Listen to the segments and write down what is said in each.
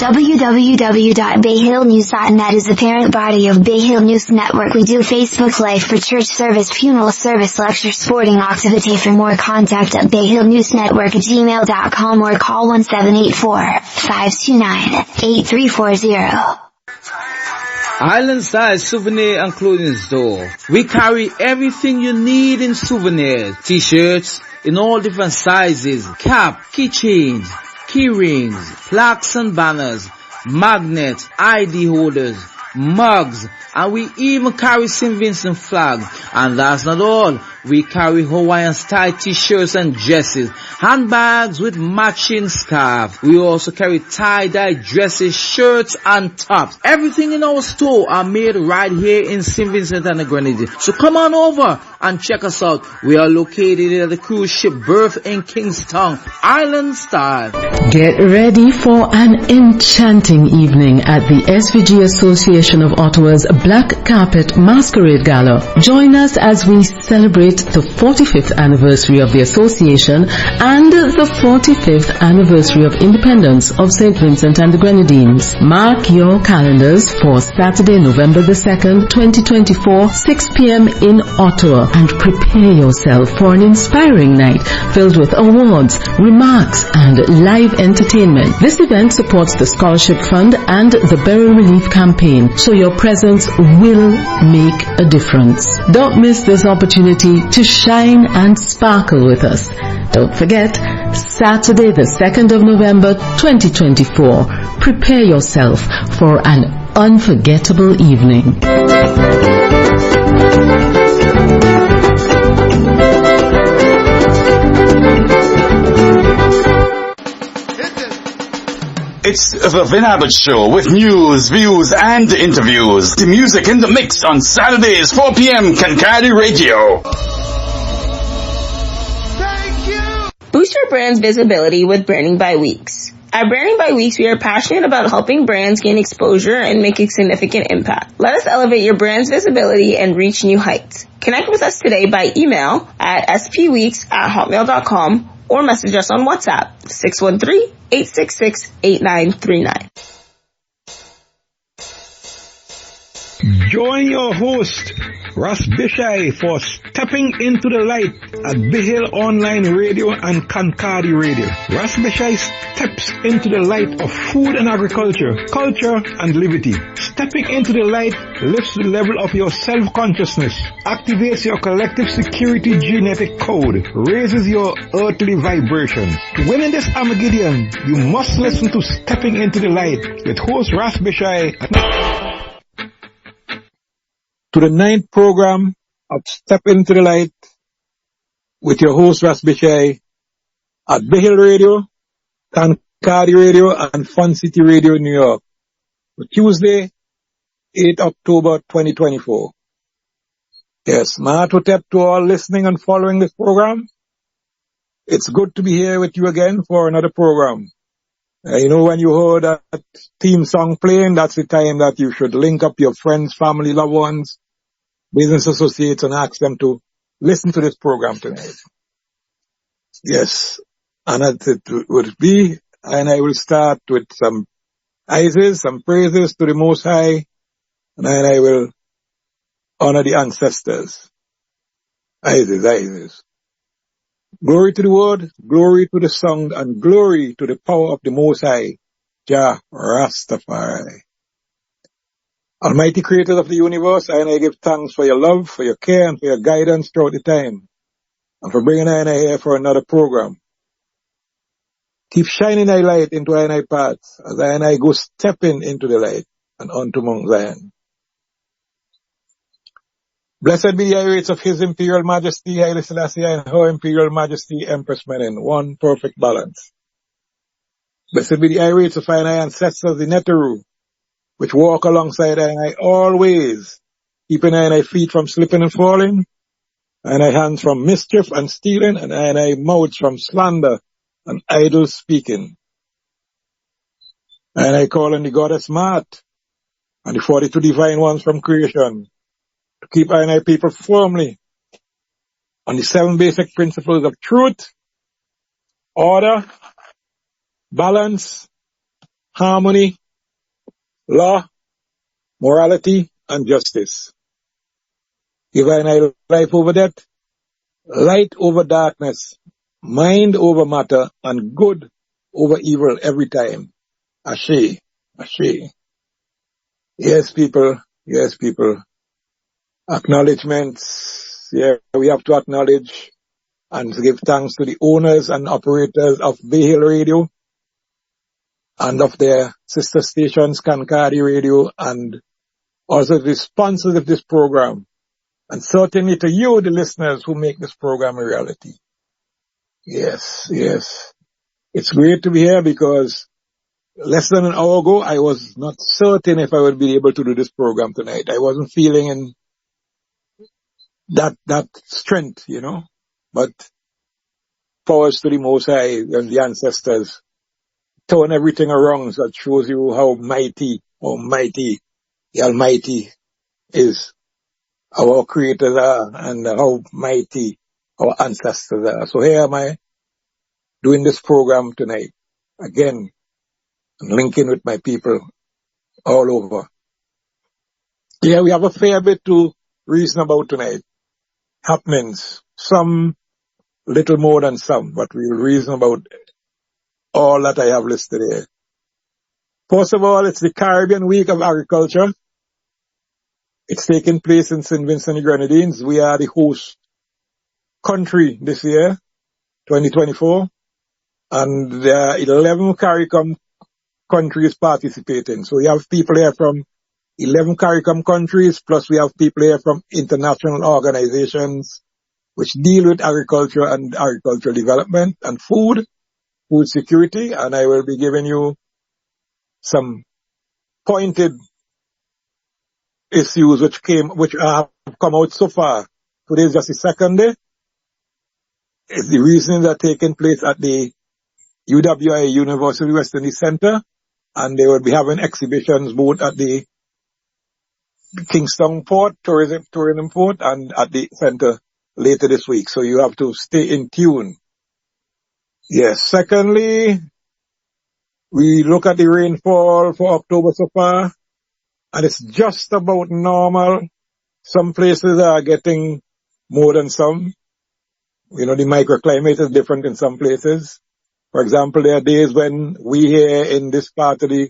www.bayhillnews.net is the parent body of Bay Hill News Network. We do Facebook Live for church service, funeral service, lecture, sporting activity. For more, contact at bayhillnewsnetwork@gmail.com or call 1784-529-8340. Island Style Souvenir and Clothing Store. We carry everything you need in souvenirs. T-shirts in all different sizes, cap, keychains, key rings, plaques and banners, magnets, ID holders, mugs, and we even carry St. Vincent flag. And that's not all. We carry Hawaiian style t-shirts and dresses, handbags with matching scarves. We also carry tie-dye dresses, shirts and tops. Everything in our store are made right here in St. Vincent and the Grenadines. So come on over and check us out. We are located at the cruise ship berth in Kingston, Island Style. Get ready for an enchanting evening at the SVG Association of Ottawa's Black Carpet Masquerade Gala. Join us as we celebrate the 45th anniversary of the association and the 45th anniversary of independence of St. Vincent and the Grenadines. Mark your calendars for Saturday, November the 2nd, 2024, 6 p.m. in Ottawa, and prepare yourself for an inspiring night filled with awards, remarks, and live entertainment. This event supports the Scholarship Fund and the Burial Relief Campaign, so your presence will make a difference. Don't miss this opportunity to shine and sparkle with us. Don't forget, Saturday the 2nd of November 2024. Prepare yourself for an unforgettable evening. It's the Vin Abbott Show with news, views, and interviews. The music in the mix on Saturdays, 4 p.m. Kankadi Radio. Thank you! Boost your brand's visibility with Branding by Weeks. At Branding by Weeks, we are passionate about helping brands gain exposure and make a significant impact. Let us elevate your brand's visibility and reach new heights. Connect with us today by email at spweeks@hotmail.com or message us on WhatsApp, 613-866-8939. Join your host, Ross Bishai, for Stepping into the Light at Bihill Online Radio and Kankadi Radio. Ross Bishai steps into the light of food and agriculture, culture and liberty. Stepping into the light lifts the level of your self-consciousness, activates your collective security genetic code, raises your earthly vibrations. To win in this Armageddon, you must listen to Stepping into the Light with host Ross Bishai. To the 9th program of Step Into the Light with your host Ras Bishai at Bihill Radio, Kankadi Radio, and Fun City Radio, New York. For Tuesday, 8 October 2024. Yes, Mahatotep to all listening and following this program. It's good to be here with you again for another program. You know, when you heard that theme song playing, that's the time that you should link up your friends, family, loved ones, business associates, and ask them to listen to this program tonight. Yes, and that it would be, and I will start with some praises to the Most High, and then I will honor the ancestors. Isis. Glory to the Word, glory to the Song, and glory to the power of the Most High, Jah Rastafari. Almighty Creator of the universe, I give thanks for your love, for your care, and for your guidance throughout the time, and for bringing I here for another program. Keep shining thy light into I paths, as I go stepping into the light and onto Mount Zion. Blessed be the high rates of His Imperial Majesty, Haile Selassie, and Her Imperial Majesty, Empress Menen, one perfect balance. Blessed be the high rates of I ancestors, the Neteru, which walk alongside I always, keeping I feet from slipping and falling, and I hands from mischief and stealing, and I mouths from slander and idle speaking. And I call on the goddess Maat and the 42 divine ones from creation to keep I people firmly on the 7 basic principles of truth, order, balance, harmony, law, morality, and justice. Divine I life over death, light over darkness, mind over matter, and good over evil every time. Ashe, ashe. Yes, people. Yes, people. Acknowledgements. Yeah, we have to acknowledge and give thanks to the owners and operators of Bay Hill Radio and of their sister stations, Kankadi Radio, and also the sponsors of this program. And certainly to you, the listeners who make this program a reality. Yes, yes. It's great to be here because less than an hour ago, I was not certain if I would be able to do this program tonight. I wasn't feeling in that strength, you know. But powers to the Most High and the ancestors turn everything around. So that shows you how mighty the Almighty is. Our creators are and how mighty our ancestors are. So here am I doing this program tonight. Again, linking with my people all over. Yeah, we have a fair bit to reason about tonight. Happenings. Some little more than some, but we will reason about all that I have listed here. First of all, it's the Caribbean Week of Agriculture. It's taking place in St. Vincent and the Grenadines. We are the host country this year, 2024, and there are 11 CARICOM countries participating. So we have people here from 11 CARICOM countries, plus we have people here from international organizations which deal with agriculture and agricultural development and food security, and I will be giving you some pointed issues which have come out so far. Today is just the second day. It's the reasons are taking place at the UWI University West Indies Center, and they will be having exhibitions both at the Kingston Port, Tourism Port, and at the center later this week. So you have to stay in tune. Yes. Secondly, we look at the rainfall for October so far, and it's just about normal. Some places are getting more than some. You know, the microclimate is different in some places. For example, there are days when we here in this part of the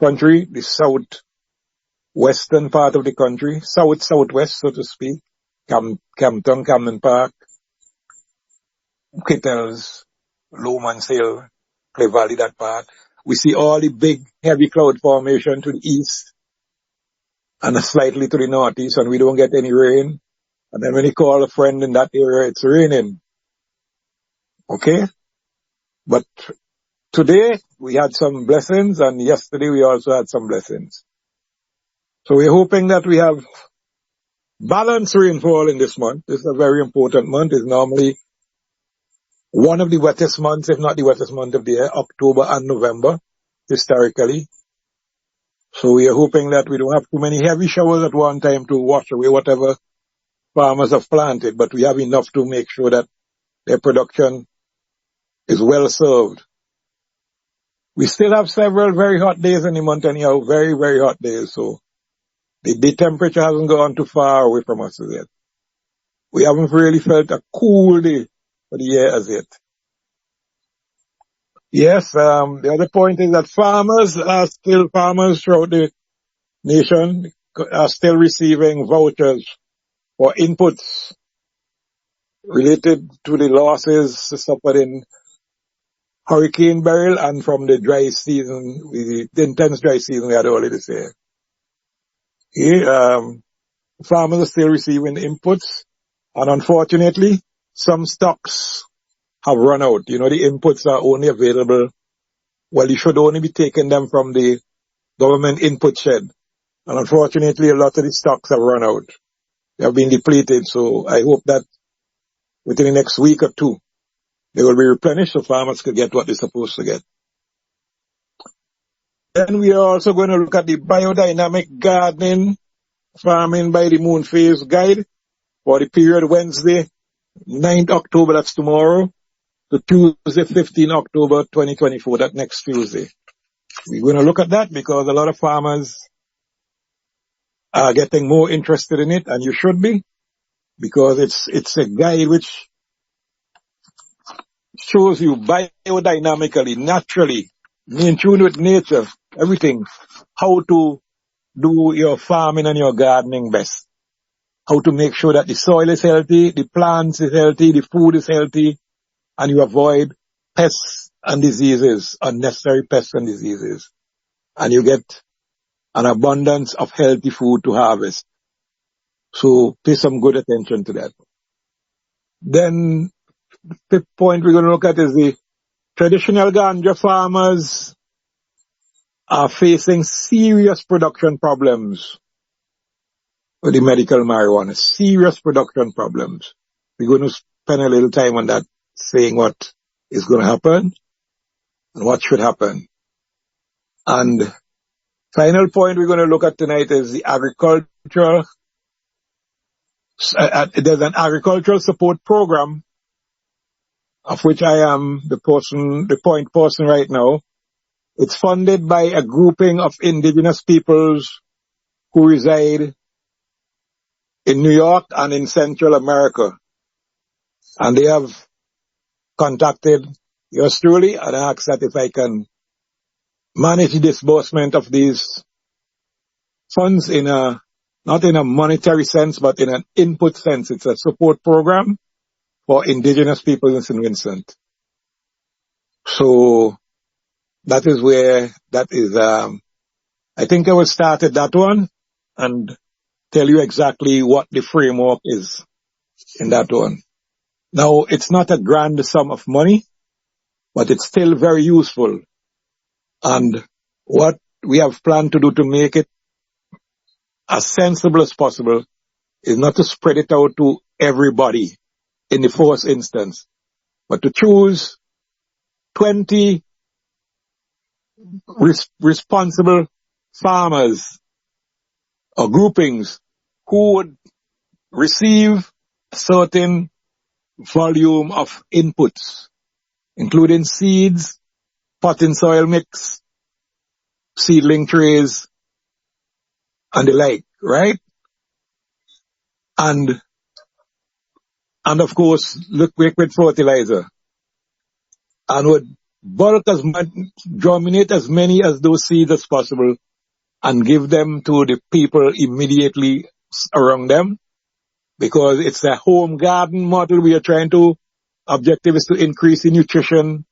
country, the southwestern part of the country, southwest, so to speak, Campton, Camden Park, Kittles, Lowman's Hill, Clive Valley, that part. We see all the big, heavy cloud formation to the east and slightly to the northeast, and we don't get any rain. And then when you call a friend in that area, it's raining. Okay? But today, we had some blessings, and yesterday we also had some blessings. So we're hoping that we have balanced rainfall in this month. This is a very important month. It's normally one of the wettest months, if not the wettest month of the year, October and November, historically. So we are hoping that we don't have too many heavy showers at one time to wash away whatever farmers have planted, but we have enough to make sure that their production is well served. We still have several very hot days in the month anyhow, very, very hot days. So the temperature hasn't gone too far away from us as yet. We haven't really felt a cool day for the year as yet. Yes, the other point is that farmers throughout the nation are still receiving vouchers for inputs related to the losses suffered in Hurricane Beryl and from the dry season, the intense dry season we had earlier this year. Farmers are still receiving inputs, and unfortunately, some stocks have run out. You know, the inputs are only available, well, you should only be taking them from the government input shed. And unfortunately, a lot of the stocks have run out. They have been depleted, so I hope that within the next week or two, they will be replenished so farmers can get what they're supposed to get. Then we are also going to look at the biodynamic gardening, farming by the moon phase guide for the period Wednesday, 9th October, that's tomorrow, to Tuesday, 15 October 2024, that next Tuesday. we're going to look at that because a lot of farmers are getting more interested in it, and you should be, because it's a guide which shows you biodynamically, naturally, in tune with nature, everything, how to do your farming and your gardening best, how to make sure that the soil is healthy, the plants is healthy, the food is healthy, and you avoid pests and diseases, unnecessary pests and diseases, and you get an abundance of healthy food to harvest. So pay some good attention to that. Then, fifth point we're going to look at is the traditional ganja farmers are facing serious production problems with the medical marijuana. Serious production problems. We're going to spend a little time on that, saying what is going to happen and what should happen. And final point we're going to look at tonight is the agricultural. There's an agricultural support program of which I am the point person right now. It's funded by a grouping of indigenous peoples who reside in New York and in Central America. And they have contacted yours truly and asked that if I can manage the disbursement of these funds not in a monetary sense, but in an input sense. It's a support program for indigenous people in St. Vincent. So that is where that is. I think I will start at that one and tell you exactly what the framework is in that one. Now, it's not a grand sum of money, but it's still very useful. And what we have planned to do to make it as sensible as possible is not to spread it out to everybody in the first instance, but to choose 20 responsible farmers or groupings who would receive a certain volume of inputs, including seeds, potting soil mix, seedling trays, and the like, right? And of course, liquid fertilizer. And would bulk as much, germinate as many as those seeds as possible and give them to the people immediately around them, because it's a home garden model. We are trying to, objective is to increase the nutritional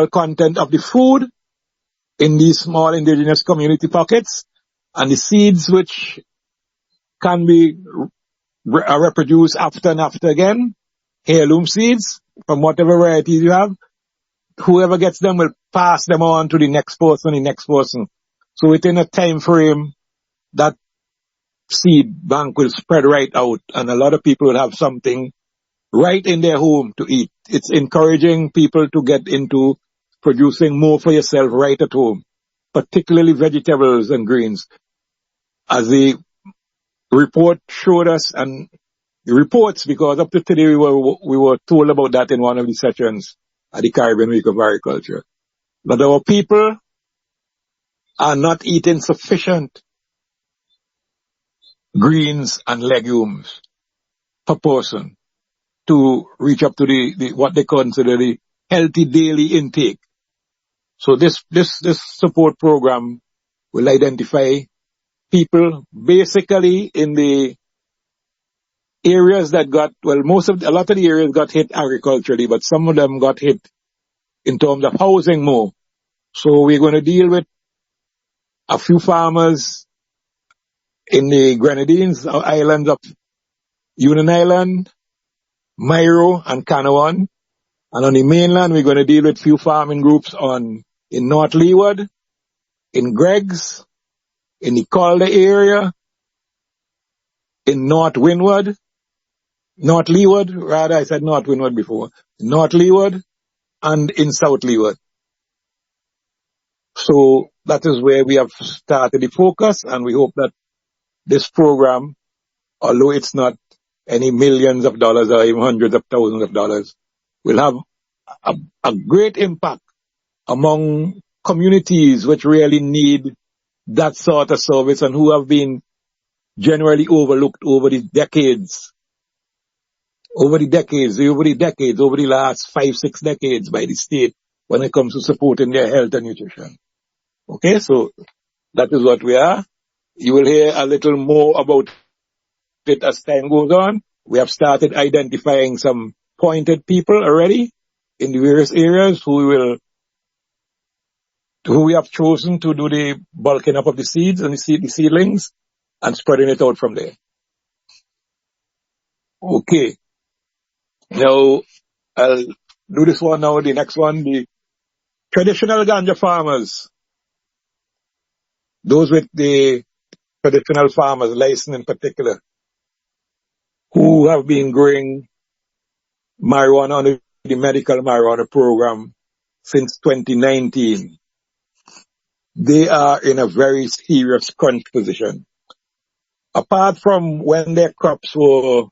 content of the food in these small indigenous community pockets, and the seeds which can be reproduced after and after again, heirloom seeds from whatever varieties you have, whoever gets them will pass them on to the next person. So within a time frame, that seed bank will spread right out, and a lot of people will have something right in their home to eat. It's encouraging people to get into producing more for yourself right at home, particularly vegetables and greens. As the report showed us, and the reports, because up to today we were told about that in one of the sessions at the Caribbean Week of Agriculture, that our people are not eating sufficient greens and legumes per person to reach up to the what they consider the healthy daily intake. So this support program will identify people basically in the areas that got, well, a lot of the areas got hit agriculturally, but some of them got hit in terms of housing more. So we're going to deal with a few farmers in the Grenadines islands of Union Island, Mairo, and Canouan. And on the mainland, we're going to deal with few farming groups in North Leeward, in Greggs, in the Calder area, in North Leeward, rather, I said North Windward before, North Leeward, and in South Leeward. So that is where we have started the focus, and we hope that this program, although it's not any millions of dollars or even hundreds of thousands of dollars, will have a great impact among communities which really need that sort of service and who have been generally overlooked over the last 5-6 decades by the state when it comes to supporting their health and nutrition. Okay, so that is what we are. You will hear a little more about it as time goes on. We have started identifying some pointed people already in the various areas who we have chosen to do the bulking up of the seeds and the seedlings and spreading it out from there. Okay. Now, I'll do this one now, the next one, the traditional ganja farmers. Those with the traditional farmers, license in particular, who have been growing marijuana under the medical marijuana program since 2019. They are in a very serious crunch position. Apart from when their crops were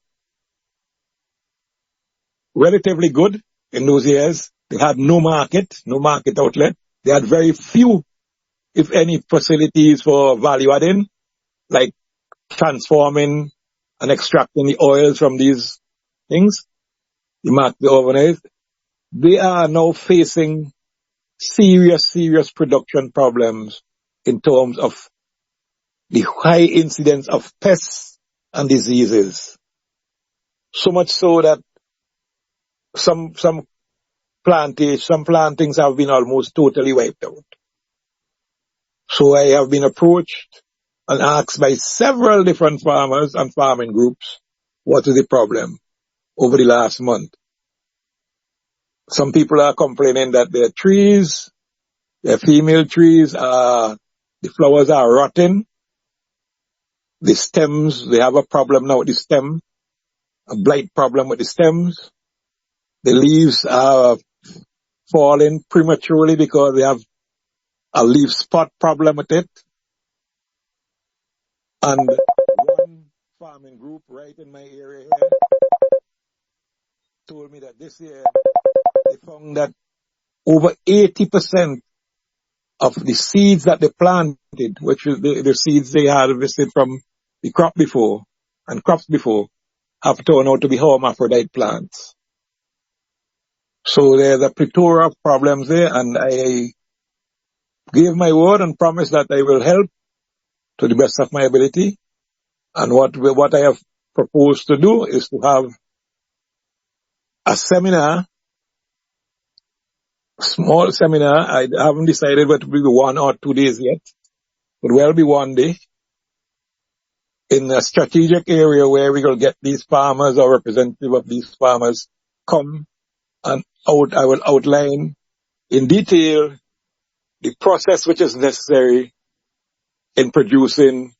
relatively good in those years, they had no market outlet. They had very few, if any, facilities for value adding, like transforming and extracting the oils from these things, the overnight. They are now facing serious production problems in terms of the high incidence of pests and diseases. So much so that some plantings have been almost totally wiped out. So I have been approached and asked by several different farmers and farming groups, what is the problem over the last month? Some people are complaining that their trees, their female trees, the flowers are rotting. The stems, they have a problem now with the stem, a blight problem with the stems. The leaves are falling prematurely because they have a leaf spot problem with it. And one farming group right in my area here told me that this year they found that over 80% of the seeds that they planted, which is the seeds they had harvested from the crop before and crops before, have turned out to be hermaphrodite plants. So there's a plethora of problems there, and I gave my word and promised that I will help to the best of my ability. And what I have proposed to do is to have a seminar, small seminar. I haven't decided whether it will be 1 or 2 days yet, but will be 1 day, in a strategic area where we will get these farmers or representative of these farmers come and I will outline in detail the process which is necessary in producing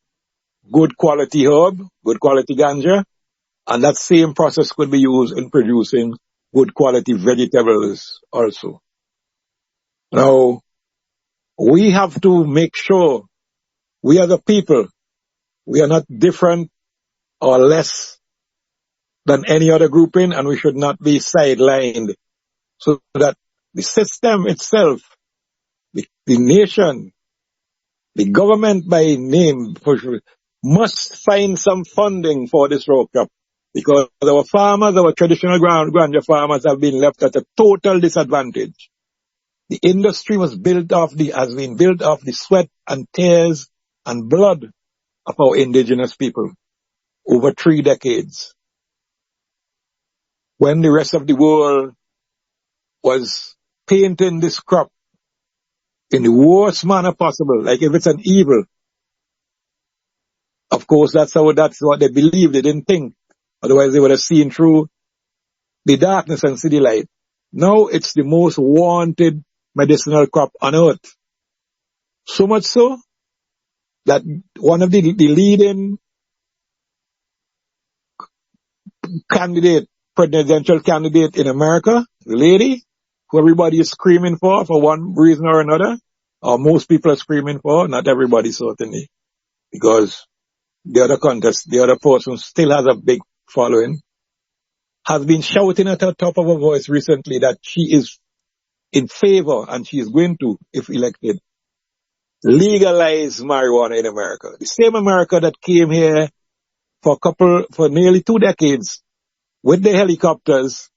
good quality herb, good quality ganja, and that same process could be used in producing good quality vegetables also. Now, we have to make sure we are the people. We are not different or less than any other grouping, and we should not be sidelined. So that the system itself, the nation, the government by name, must find some funding for this row crop. Because our farmers, our traditional ganja farmers have been left at a total disadvantage. The industry has been built off the sweat and tears and blood of our indigenous people over 3 decades. When the rest of the world was painting this crop in the worst manner possible, like if it's an evil. Of course, that's what they believed. They didn't think. Otherwise, they would have seen through the darkness and see the light. Now, it's the most wanted medicinal crop on earth. So much so that one of the leading presidential candidate in America, the lady, who everybody is screaming for one reason or another, or most people are screaming for, not everybody certainly, because the other person still has a big following, has been shouting at the top of her voice recently that she is in favor, and she is going to, if elected, legalize marijuana in America. The same America that came here for nearly 2 decades with the helicopters,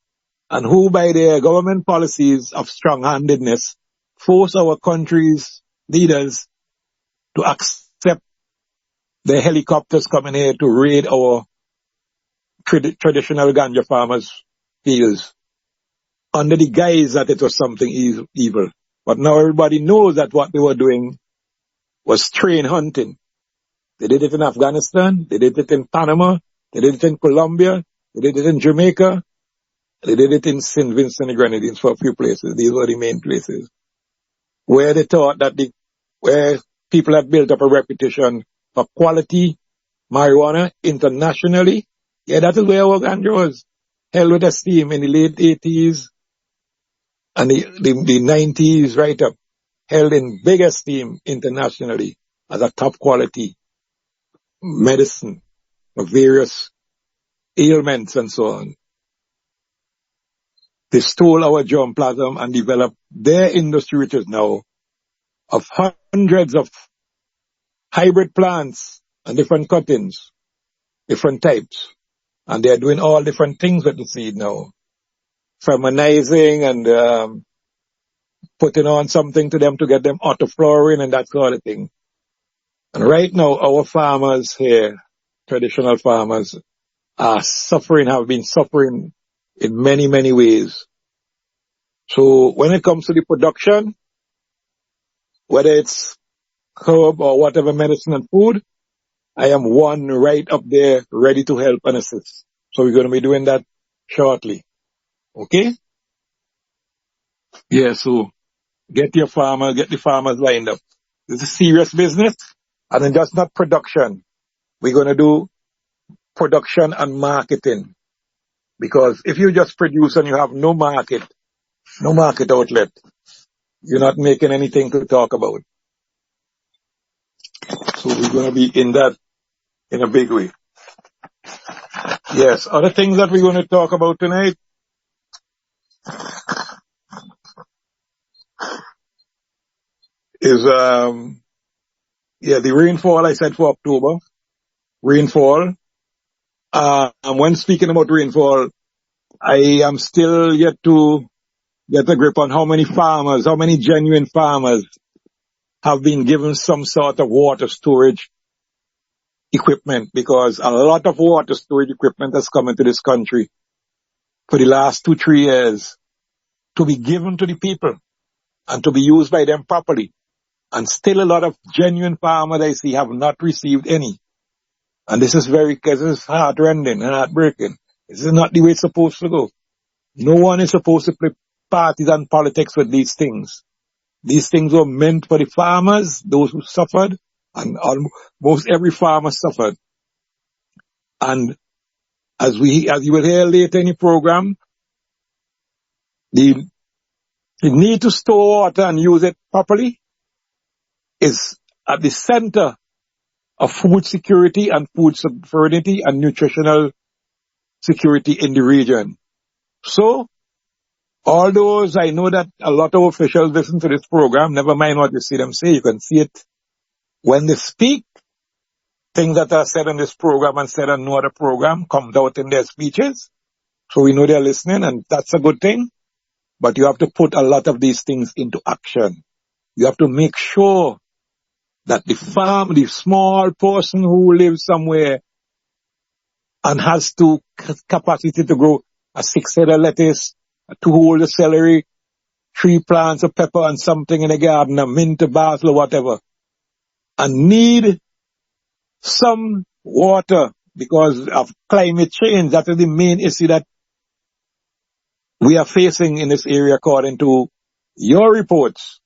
and who by their government policies of strong-handedness force our country's leaders to accept the helicopters coming here to raid our traditional ganja farmers' fields under the guise that it was something evil. But now everybody knows that what they were doing was train hunting. They did it in Afghanistan, they did it in Panama, they did it in Colombia, they did it in Jamaica, they did it in St. Vincent and Grenadines for a few places. These were the main places where they thought that where people had built up a reputation for quality marijuana internationally. Yeah, that is where our ganja was held with esteem in the late 80s and the 90s right up, held in big esteem internationally as a top quality medicine for various ailments and so on. They stole our germplasm and developed their industry, which is now of hundreds of hybrid plants and different cuttings, different types. And they are doing all different things with the seed now. Feminizing and putting on something to them to get them autoflowering and that sort of thing. And right now, our farmers here, traditional farmers, have been suffering in many, many ways. So when it comes to the production, whether it's herb or whatever medicine and food, I am one right up there ready to help and assist. So we're going to be doing that shortly. Okay? Yeah, so get the farmers lined up. This is serious business, and then just not production. We're going to do production and marketing. Because if you just produce and you have no market outlet, you're not making anything to talk about. So we're going to be in that in a big way. Yes, other things that we're going to talk about tonight is, the rainfall I said for October. Rainfall. And when speaking about rainfall, I am still yet to get a grip on how many genuine farmers have been given some sort of water storage equipment, because a lot of water storage equipment has come into this country for the last 2-3 years to be given to the people and to be used by them properly. And still a lot of genuine farmers I see have not received any. And this is heart-rending and heartbreaking. This is not the way it's supposed to go. No one is supposed to play partisan politics with these things. These things were meant for the farmers, those who suffered, and almost every farmer suffered. And as you will hear later in the program, the need to store water and use it properly is at the center of food security and food sovereignty and nutritional security in the region. So, all those, I know that a lot of officials listen to this program, never mind what you see them say, you can see it when they speak. Things that are said on this program and said on no other program comes out in their speeches. So we know they're listening, and that's a good thing. But you have to put a lot of these things into action. You have to make sure that the small person who lives somewhere and has capacity to grow a 6-head of lettuce, a 2-hole of celery, 3 plants of pepper and something in the garden, a mint, a basil, or whatever, and need some water because of climate change. That is the main issue that we are facing in this area according to your reports.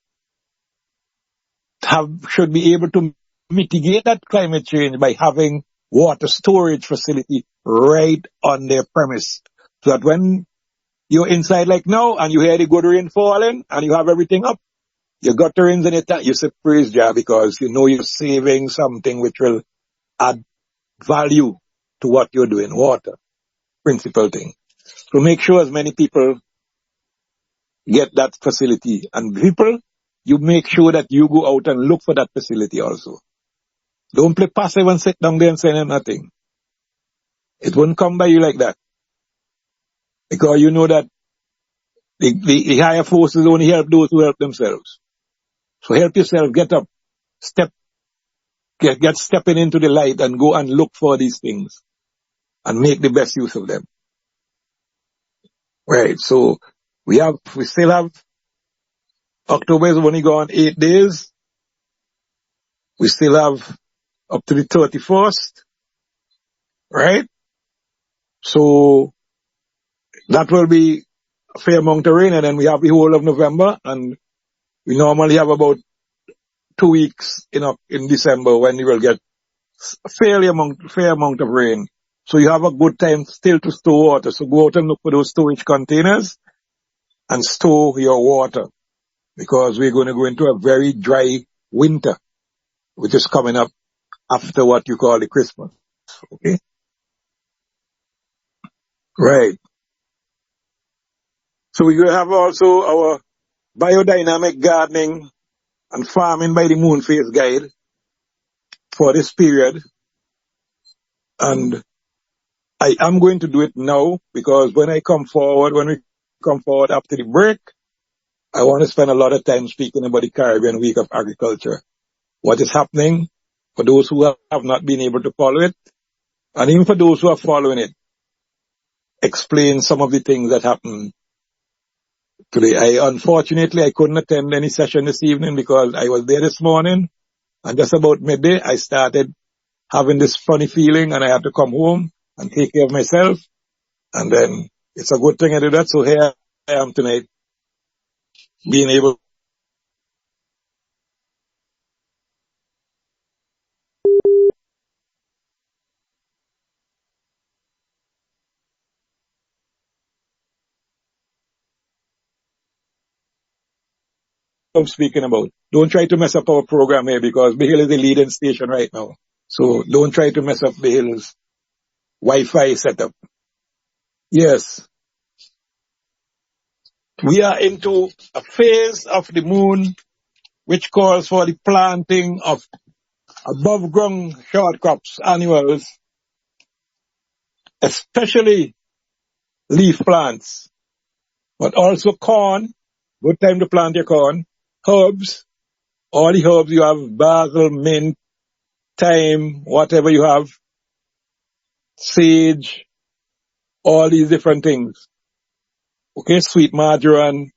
Should be able to mitigate that climate change by having water storage facility right on their premise. So that when you're inside like now and you hear the good rain falling and you have everything up, you got the rains in it, you say praise Jah, because you know you're saving something which will add value to what you're doing. Water, principal thing. So make sure as many people get that facility. And people, you make sure that you go out and look for that facility also. Don't play passive and sit down there and say nothing. It won't come by you like that. Because you know that the higher forces only help those who help themselves. So help yourself, get up, get stepping into the light and go and look for these things and make the best use of them. Right. So we still have October is only gone 8 days. We still have up to the 31st. Right. So that will be a fair amount of rain, and then we have the whole of November, and we normally have about 2 weeks in December when we will get a fair amount of rain. So you have a good time still to store water. So go out and look for those storage containers and store your water, because we're going to go into a very dry winter, which is coming up after what you call the Christmas. Okay? Right. So we will have also our biodynamic gardening and farming by the moon phase guide for this period. And I am going to do it now, because when we come forward after the break, I want to spend a lot of time speaking about the Caribbean Week of Agriculture. What is happening for those who have not been able to follow it, and even for those who are following it, explain some of the things that happened today. Unfortunately, I couldn't attend any session this evening because I was there this morning, and just about midday, I started having this funny feeling, and I had to come home and take care of myself. And then it's a good thing I did that. So here I am tonight, being able I'm speaking about. Don't try to mess up our program here, because the Hill is the leading station right now. So don't try to mess up the Hill's Wi-Fi setup. Yes. We are into a phase of the moon which calls for the planting of above ground short crops, annuals, especially leaf plants, but also corn. Good time to plant your corn. Herbs, all the herbs you have, basil, mint, thyme, whatever you have, sage, all these different things. Okay, sweet marjoram,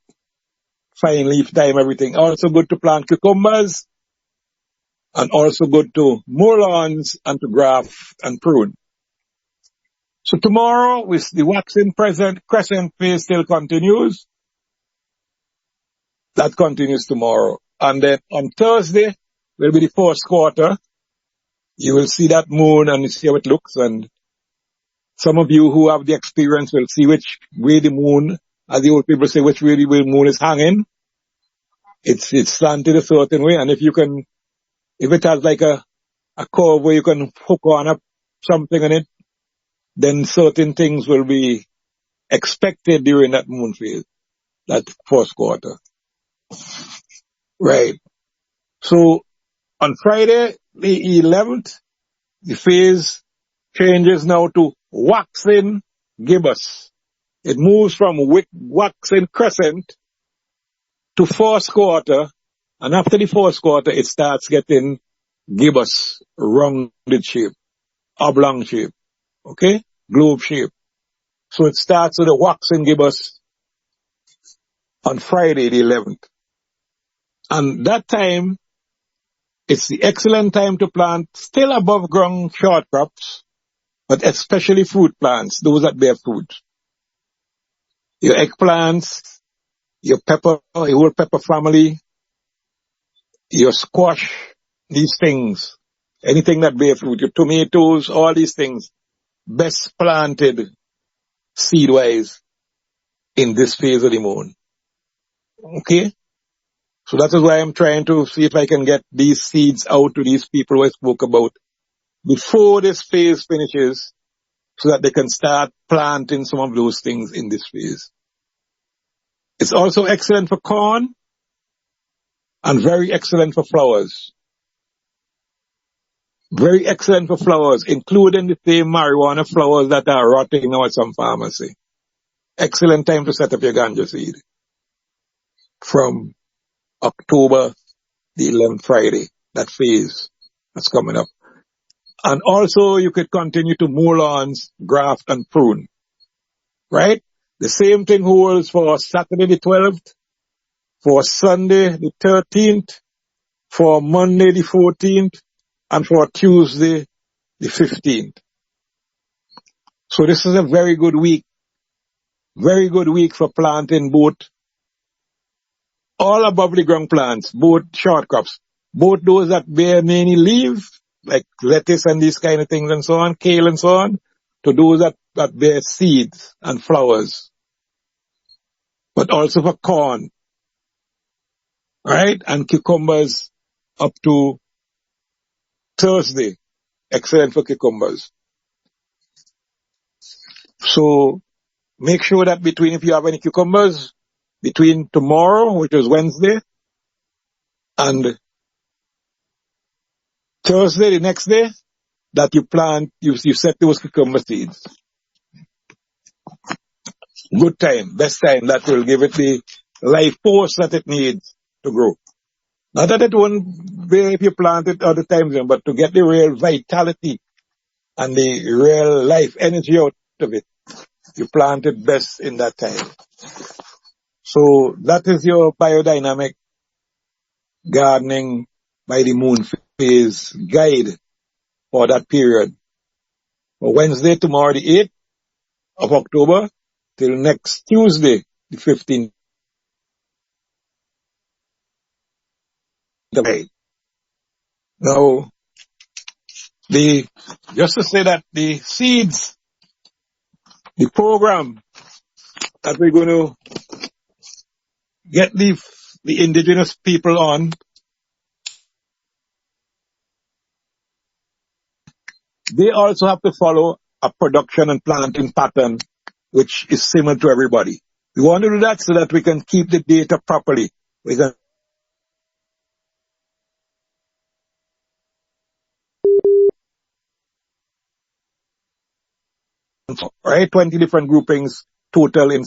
fine leaf thyme, everything. Also good to plant cucumbers, and also good to mow lawns and to graft and prune. So tomorrow, with the waxing crescent phase still continues. That continues tomorrow. And then on Thursday will be the first quarter. You will see that moon and see how it looks. And some of you who have the experience will see which way the moon, as the old people say, which way the moon is hanging. It's slanted a certain way. And if it has like a curve where you can hook on up something on it, then certain things will be expected during that moon phase, that first quarter. Right. So on Friday, the 11th, the phase changes now to waxing gibbous. It moves from waxing crescent to first quarter, and after the first quarter, it starts getting gibbous, rounded shape, oblong shape, okay, globe shape. So it starts with a waxing gibbous on Friday the 11th. And that time, it's the excellent time to plant still above ground short crops, but especially fruit plants, those that bear fruit. Your eggplants, your pepper, your whole pepper family, your squash, these things, anything that bear fruit, your tomatoes, all these things, best planted seed-wise in this phase of the moon. Okay? So that is why I'm trying to see if I can get these seeds out to these people who I spoke about before this phase finishes, so that they can start planting some of those things in this phase. It's also excellent for corn and very excellent for flowers. Very excellent for flowers, including the same marijuana flowers that are rotting now at some pharmacy. Excellent time to set up your ganja seed. From October the 11th Friday, that phase that's coming up. And also you could continue to mow lawns, graft and prune. Right? The same thing holds for Saturday the 12th, for Sunday the 13th, for Monday the 14th, and for Tuesday the 15th. So this is a very good week for planting both all above the ground plants, both short crops, both those that bear many leaves, like lettuce and these kind of things and so on, kale and so on, to those that bear seeds and flowers. But also for corn, right? And cucumbers up to Thursday. Excellent for cucumbers. So make sure that if you have any cucumbers, between tomorrow, which is Wednesday, and Thursday, the next day, that you set those cucumber seeds. Good time, best time, that will give it the life force that it needs to grow. Not that it won't be if you plant it other times, but to get the real vitality and the real life energy out of it, you plant it best in that time. So that is your biodynamic gardening by the moon phase guide for that period. For Wednesday, tomorrow, the 8th of October, till next Tuesday, the 15th. Now, just to say that the seeds, the program that we're going to get the indigenous people on, they also have to follow a production and planting pattern which is similar to everybody. We want to do that so that we can keep the data properly. We can right, 20 different groupings total in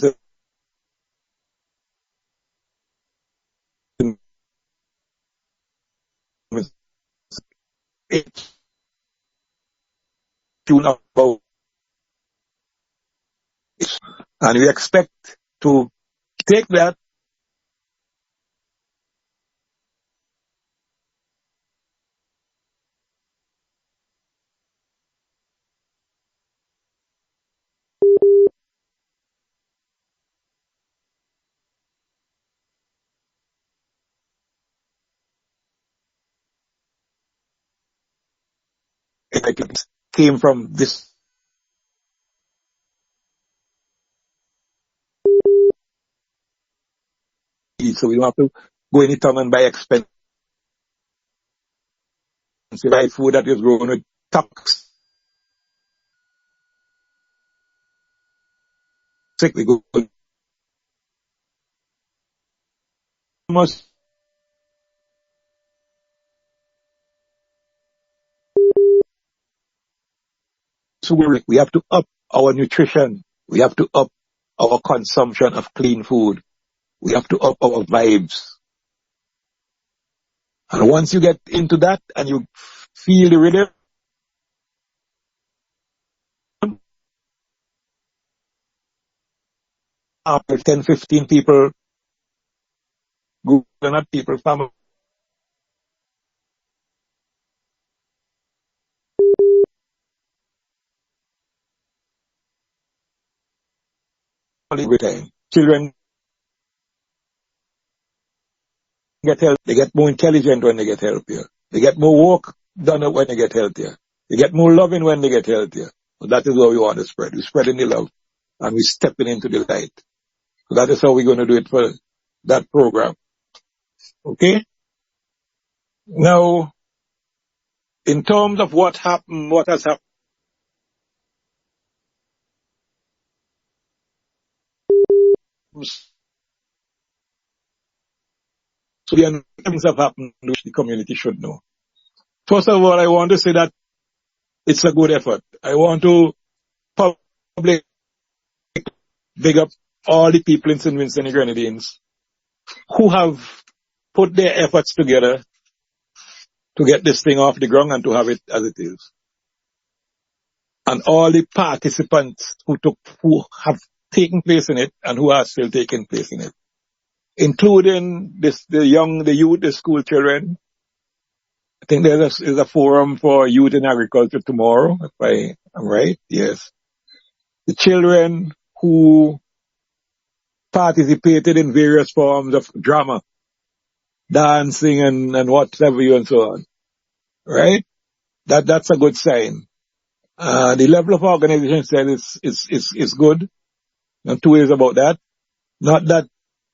about, and we expect to take that it came from this. So we don't have to go any town and buy expensive food that is grown with toxic. We go almost we have to up our nutrition. We have to up our consumption of clean food. We have to up our vibes. And once you get into that and you feel the rhythm, after 10, 15 people, not people, family, every time. Children get help. They get more intelligent when they get healthier. They get more work done when they get healthier. They get more loving when they get healthier. So that is what we want to spread. We're spreading the love and we're stepping into the light. So that is how we're going to do it for that program. Okay? Now, in terms of what has happened, So the things have happened which the community should know. First of all, I want to say that it's a good effort. I want to publicly big up all the people in St. Vincent and the Grenadines who have put their efforts together to get this thing off the ground and to have it as it is. And all the participants who have taken place in it and who are still taking place in it, including the youth, the school children. I think there's a forum for youth in agriculture tomorrow, if I am right. Yes. The children who participated in various forms of drama, dancing and whatever you and so on. Right? That's a good sign. The level of organization said is good. No two ways about that. Not that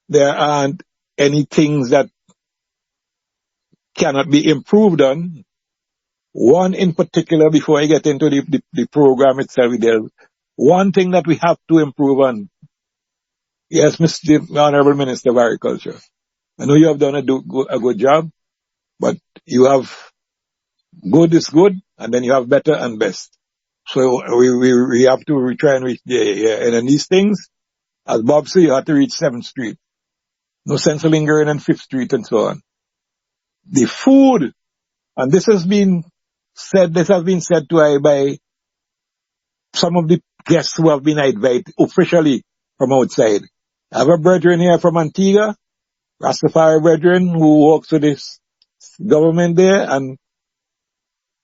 there aren't any things that cannot be improved on. One in particular, before I get into the program itself, one thing that we have to improve on. Yes, Mr. Honorable Minister of Agriculture. I know you have done a good job, but you have good is good, and then you have better and best. So we have to try and reach there. Yeah. And then these things, as Bob said, you have to reach 7th Street. No sense of lingering on 5th Street and so on. The food, and this has been said to I by some of the guests who have been invited officially from outside. I have a brethren here from Antigua, Rastafari brethren, who works with this government there, and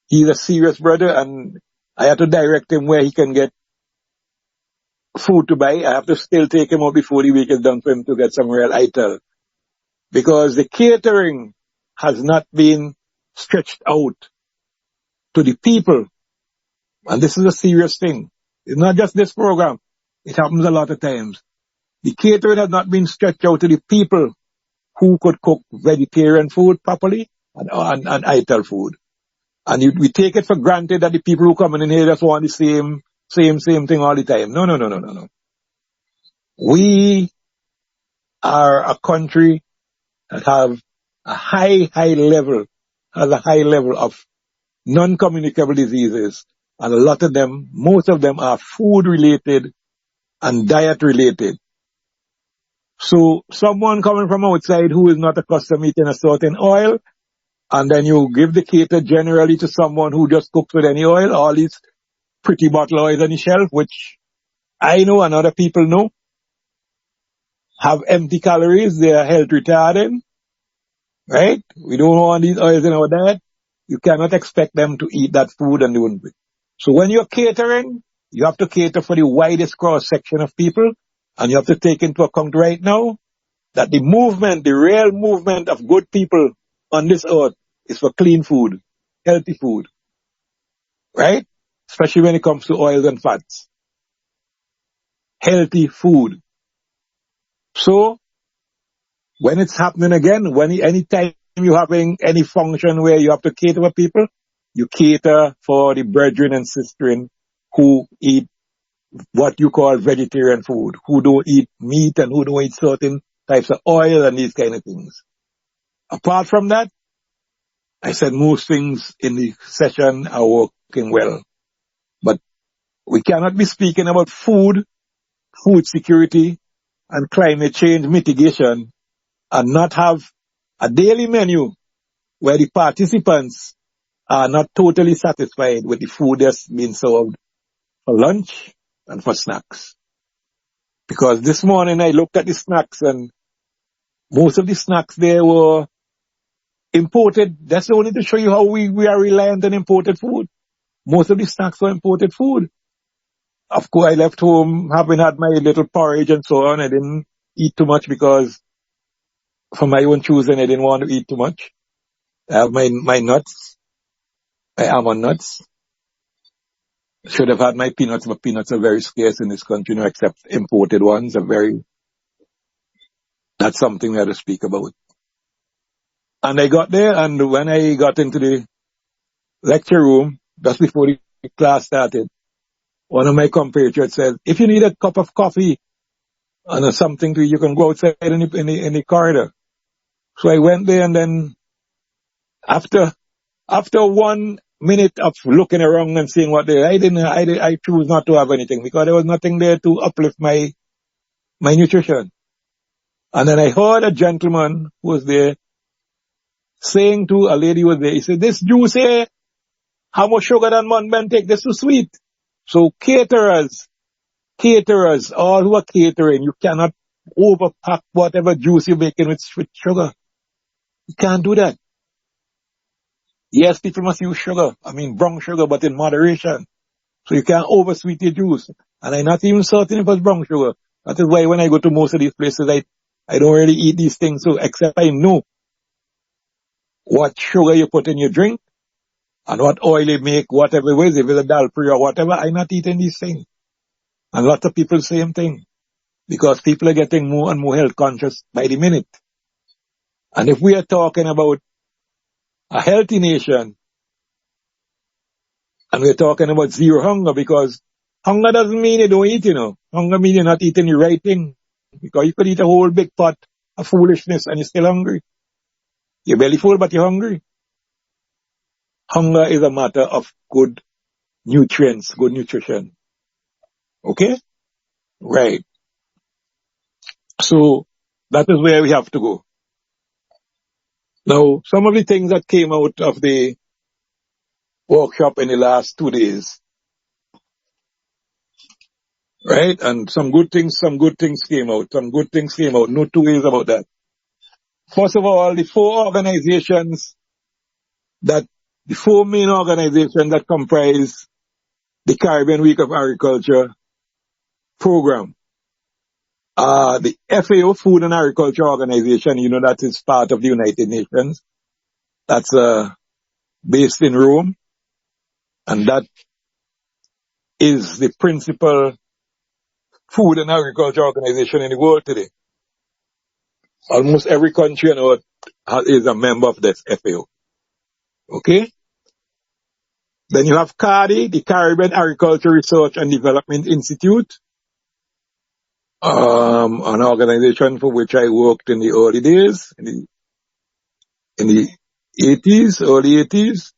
he's a serious brother, and I have to direct him where he can get food to buy. I have to still take him out before the week is done for him to get some real ital. Because the catering has not been stretched out to the people. And this is a serious thing. It's not just this program. It happens a lot of times. The catering has not been stretched out to the people who could cook vegetarian food properly and ital food. And we take it for granted that the people who come in here just want the same thing all the time. No. We are a country that have a high level of non-communicable diseases. And a lot of them, most of them are food related and diet related. So someone coming from outside who is not accustomed to eating a certain oil, and then you give the cater generally to someone who just cooks with any oil, all these pretty bottle oils on the shelf, which I know and other people know, have empty calories, they are health retarding, right? We don't want these oils in our diet. You cannot expect them to eat that food and doing it. So when you're catering, you have to cater for the widest cross section of people, and you have to take into account right now that the real movement of good people on this earth is for clean food, healthy food, right? Especially when it comes to oils and fats. Healthy food. So, when it's happening again, anytime you're having any function where you have to cater for people, you cater for the brethren and sistren who eat what you call vegetarian food, who don't eat meat and who don't eat certain types of oil and these kind of things. Apart from that, I said most things in the session are working well. But we cannot be speaking about food security, and climate change mitigation and not have a daily menu where the participants are not totally satisfied with the food that's been served for lunch and for snacks. Because this morning I looked at the snacks and most of the snacks there were imported. That's only to show you how we are reliant on imported food. Most of the snacks were imported food. Of course, I left home having had my little porridge and so on. I didn't eat too much because for my own choosing, I didn't want to eat too much. I have my nuts, my almond nuts. Should have had my peanuts, but peanuts are very scarce in this country, no, except imported ones that's something we had to speak about. And I got there, and when I got into the lecture room, just before the class started, one of my compatriots said, if you need a cup of coffee and something to eat, you can go outside in the corridor. So I went there, and then after 1 minute of looking around and seeing what there, I choose not to have anything because there was nothing there to uplift my nutrition. And then I heard a gentleman who was there saying to a lady who was there, he said, this juice here, how much sugar that man take? This is sweet. So caterers, all who are catering, you cannot overpack whatever juice you're making with sugar. You can't do that. Yes, people must use sugar. I mean, brown sugar, but in moderation. So you can't oversweet your juice. And I'm not even certain if it's brown sugar. That is why when I go to most of these places, I don't really eat these things. So except I know what sugar you put in your drink and what oil you make, whatever it is, if it's a dalpri or whatever, I'm not eating these things. And lots of people same thing. Because people are getting more and more health conscious by the minute. And if we are talking about a healthy nation, and we're talking about zero hunger, because hunger doesn't mean you don't eat, Hunger means you're not eating the right thing. Because you could eat a whole big pot of foolishness and you're still hungry. You're belly full, but you're hungry. Hunger is a matter of good nutrients, good nutrition. Okay? Right. So, that is where we have to go. Now, some of the things that came out of the workshop in the last 2 days, right? And some good things came out. No two ways about that. First of all, the four main organizations that comprise the Caribbean Week of Agriculture program. The FAO, Food and Agriculture Organization, that is part of the United Nations. That's based in Rome. And that is the principal food and agriculture organization in the world today. Almost every country on earth is a member of this FAO. Okay? Then you have CARDI, the Caribbean Agriculture Research and Development Institute, an organization for which I worked in the early days, in the early 80s,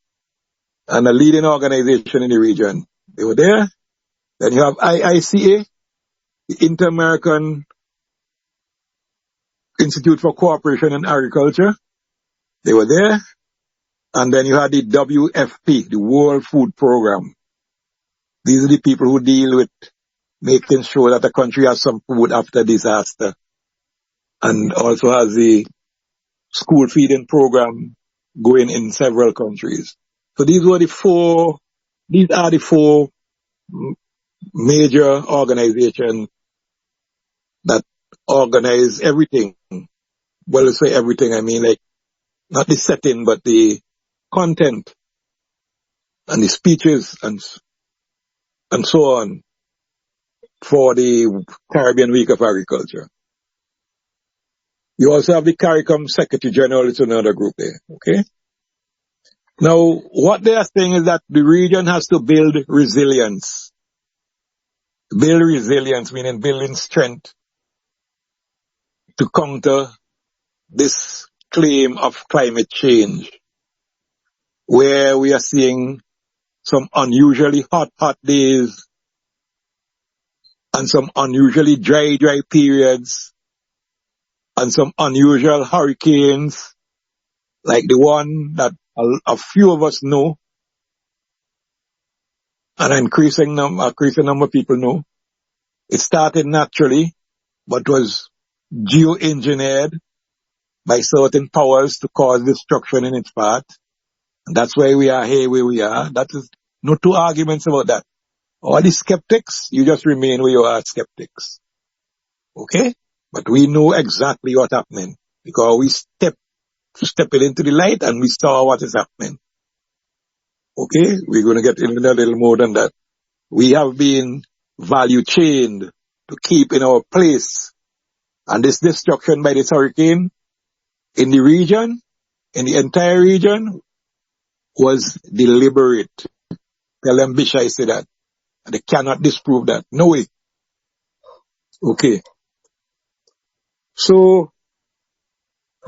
and a leading organization in the region. They were there. Then you have IICA, the Inter-American Institute for Cooperation in Agriculture. They were there. And then you had the WFP, the World Food Program. These are the people who deal with making sure that the country has some food after disaster. And also has the school feeding program going in several countries. So these are the four major organizations that organize everything. Well, to say everything, I mean like not the setting, but the content and the speeches and so on for the Caribbean Week of Agriculture. You also have the CARICOM Secretary General, it's another group there, okay? Now, what they are saying is that the region has to build resilience. Build resilience, meaning building strength to counter this claim of climate change, where we are seeing some unusually hot days and some unusually dry periods and some unusual hurricanes like the one that a few of us know and an increasing number of people know. It started naturally, but was geoengineered by certain powers to cause destruction in its path. And that's why we are here where we are. That is no two arguments about that. All the skeptics, you just remain where you are skeptics. Okay? But we know exactly what's happening because we stepped into the light and we saw what is happening. Okay? We're going to get into a little more than that. We have been value chained to keep in our place. And this destruction by this hurricane in the region, in the entire region, was deliberate. Tell them Bishai say that. And they cannot disprove that. No way. Okay. So,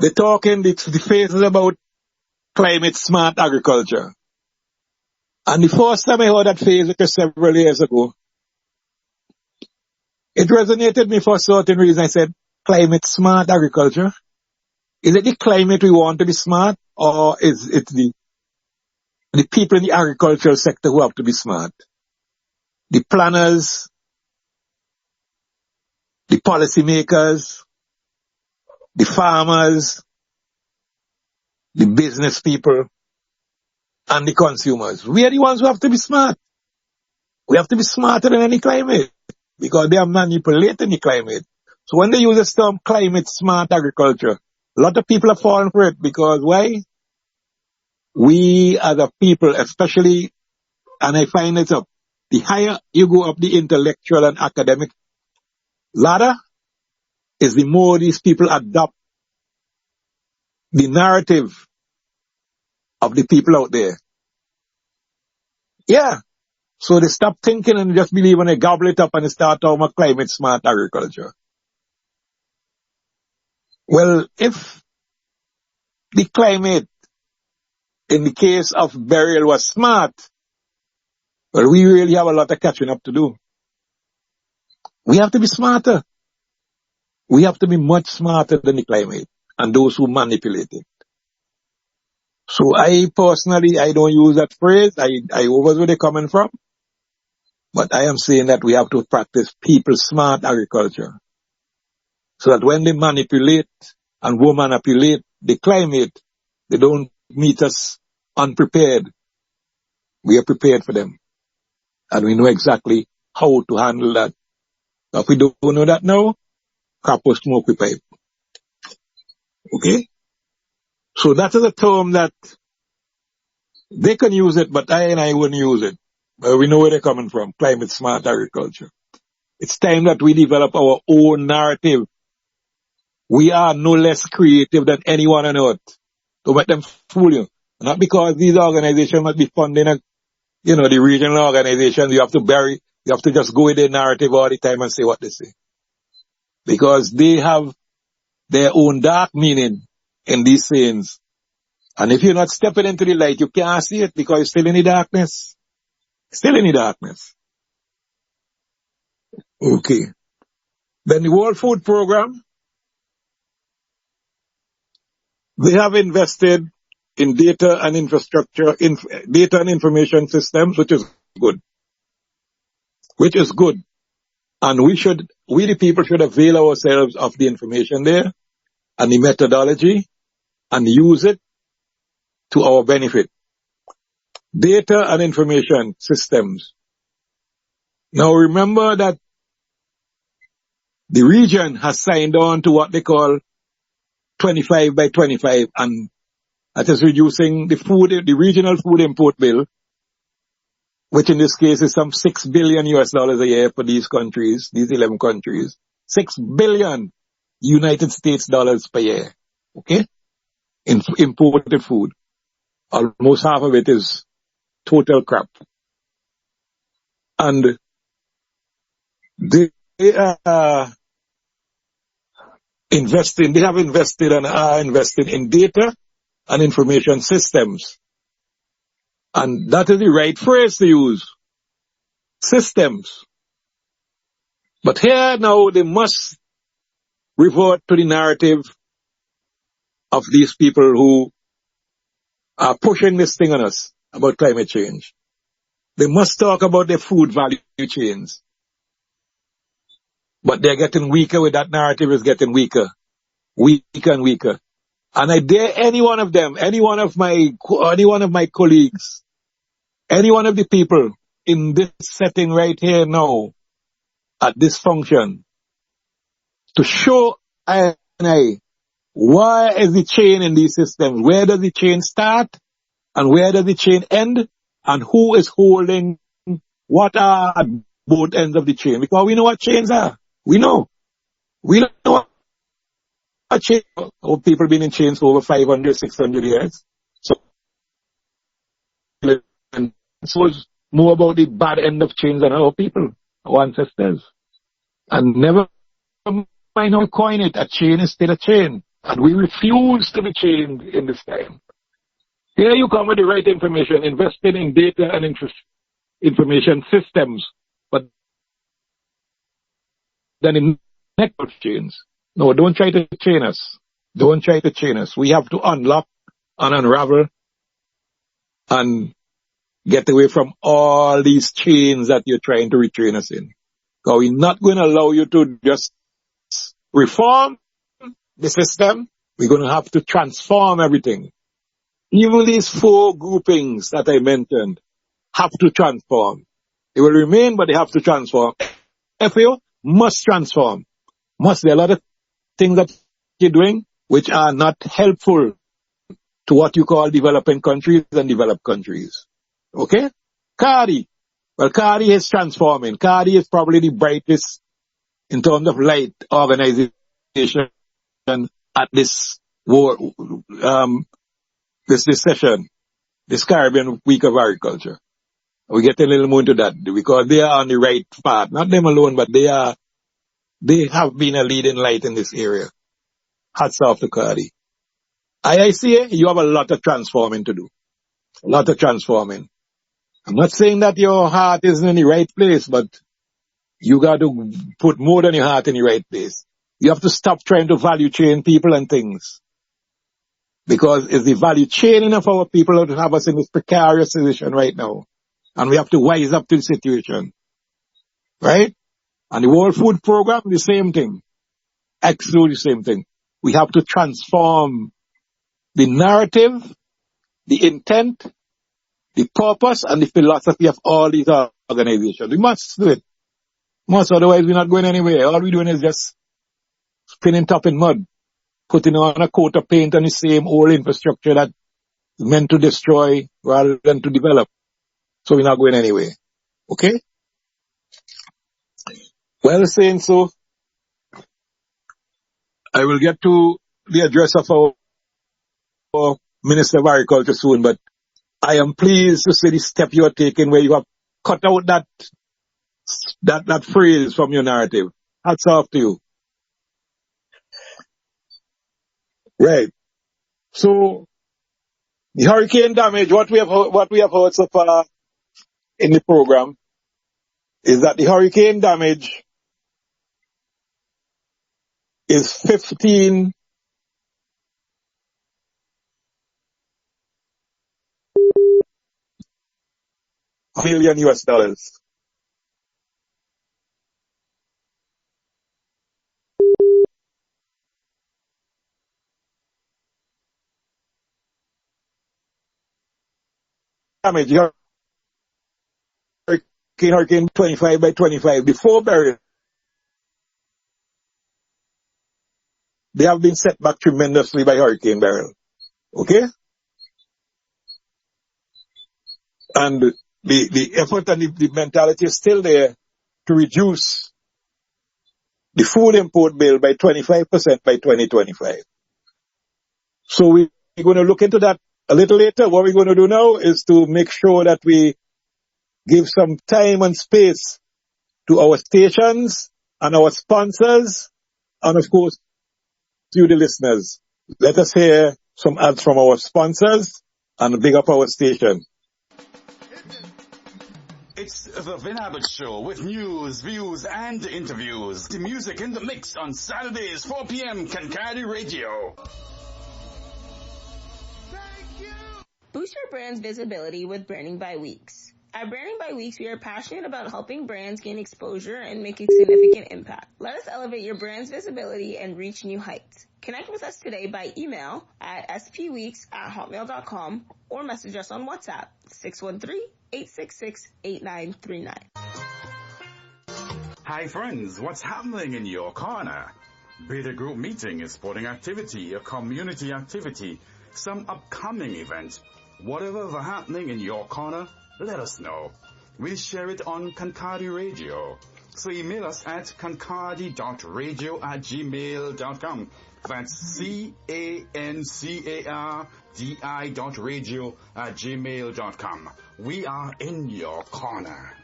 They're talking, the phases about climate smart agriculture. And the first time I heard that phase, which was several years ago, it resonated with me for a certain reason. I said, climate smart agriculture? Is it the climate we want to be smart, or is it the people in the agricultural sector who have to be smart? The planners, the policymakers, the farmers, the business people, and the consumers. We are the ones who have to be smart. We have to be smarter than any climate, because they are manipulating the climate. So when they use the term climate smart agriculture, a lot of people are falling for it, because why? We as a people, especially, and I find it up, the higher you go up the intellectual and academic ladder, is the more these people adopt the narrative of the people out there. Yeah. So they stop thinking and just believe, and they gobble it up and they start talking about climate smart agriculture. Well, if the climate in the case of burial was smart, well, we really have a lot of catching up to do. We have to be smarter. We have to be much smarter than the climate and those who manipulate it. So I personally, I don't use that phrase. I over where they're coming from. But I am saying that we have to practice people smart agriculture, so that when they manipulate and will manipulate the climate, they don't meet us unprepared. We are prepared for them. And we know exactly how to handle that. If we don't know that now, crap or smoke we pipe. Okay? So that is a term that they can use it, but I wouldn't use it. We know where they're coming from. Climate smart agriculture. It's time that we develop our own narrative. We are no less creative than anyone on earth. Don't let them fool you. Not because these organizations must be funding, the regional organizations. You have to just go with their narrative all the time and say what they say. Because they have their own dark meaning in these sayings. And if you're not stepping into the light, you can't see it, because you're still in the darkness. Still in the darkness. Okay. Then the World Food Program, they have invested in data and infrastructure, data and information systems, which is good. Which is good. And we the people should avail ourselves of the information there and the methodology and use it to our benefit. Data and information systems. Now remember that the region has signed on to what they call 25 by 25, and that is reducing the regional food import bill, which in this case is some $6 billion a year for these countries, these 11 countries. $6 billion United States dollars per year. Okay? In imported food. Almost half of it is total crap. And they are they have invested and are invested in data and information systems. And that is the right phrase to use. Systems. But here now they must revert to the narrative of these people who are pushing this thing on us about climate change. They must talk about their food value chains. But they're getting weaker with that narrative, is getting weaker. Weaker and weaker. And I dare any one of them, any one of my colleagues, any one of the people in this setting right here now, at this function, to show I why is the chain in these systems? Where does the chain start? And where does the chain end? And who is holding what are at both ends of the chain? Because we know what chains are. We know. We know what chain. Oh, people been in chains for over 500, 600 years. So it's more about the bad end of chains than our people, our ancestors. And never mind how you coin it, a chain is still a chain. And we refuse to be chained in this time. Here you come with the right information, investing in data and information systems, but then in network chains. No, don't try to chain us. Don't try to chain us. We have to unlock and unravel and get away from all these chains that you're trying to retrain us in. So we're not going to allow you to just reform the system. We're going to have to transform everything. Even these 4 groupings that I mentioned have to transform. They will remain, but they have to transform. FAO must transform. There are a lot of things that you're doing which are not helpful to what you call developing countries and developed countries. Okay? Cardi. Well, Cardi is transforming. Cardi is probably the brightest in terms of light organization at this this session, this Caribbean Week of Agriculture. We get a little more into that because they are on the right path. Not them alone, but they have been a leading light in this area. Hats off to Cardi. IICA, you have a lot of transforming to do. A lot of transforming. I'm not saying that your heart isn't in the right place, but you got to put more than your heart in the right place. You have to stop trying to value chain people and things. Because it's the value chaining of our people that have us in this precarious position right now. And we have to wise up to the situation. Right? And the World Food Program, the same thing. Absolutely the same thing. We have to transform the narrative, the intent, the purpose, and the philosophy of all these organizations. We must do it. Otherwise we're not going anywhere. All we're doing is just spinning top in mud, putting on a coat of paint on the same old infrastructure that is meant to destroy rather than to develop. So we're not going anywhere. Okay? Well, saying so, I will get to the address of our Minister of Agriculture soon, but I am pleased to see the step you are taking where you have cut out that phrase from your narrative. Hats off to you. Right. So, the hurricane damage, what we have heard so far in the program is that the hurricane damage is 15 million US dollars. Damage, hurricane 25 by 25, the 4 barriers, they have been set back tremendously by Hurricane Beryl. Okay? And the effort and the mentality is still there to reduce the food import bill by 25% by 2025. So we're going to look into that a little later. What we're going to do now is to make sure that we give some time and space to our stations and our sponsors and of course to the listeners. Let us hear some ads from our sponsors and big up our station. It's the Vin Abbott Show with news, views, and interviews. The music in the mix on Saturdays, 4 p.m. Kankadi Radio. Boost your brand's visibility with Branding by Weeks. At Branding by Weeks, we are passionate about helping brands gain exposure and make a significant impact. Let us elevate your brand's visibility and reach new heights. Connect with us today by email at spweeks@hotmail.com or message us on WhatsApp 613-866-8939. Hi friends, what's happening in your corner? Be it a group meeting, a sporting activity, a community activity, some upcoming event. Whatever is happening in your corner, let us know. We'll share it on Kankadi Radio. So email us at kankadi.radio@gmail.com. That's CANCARDI.radio@gmail.com. We are in your corner.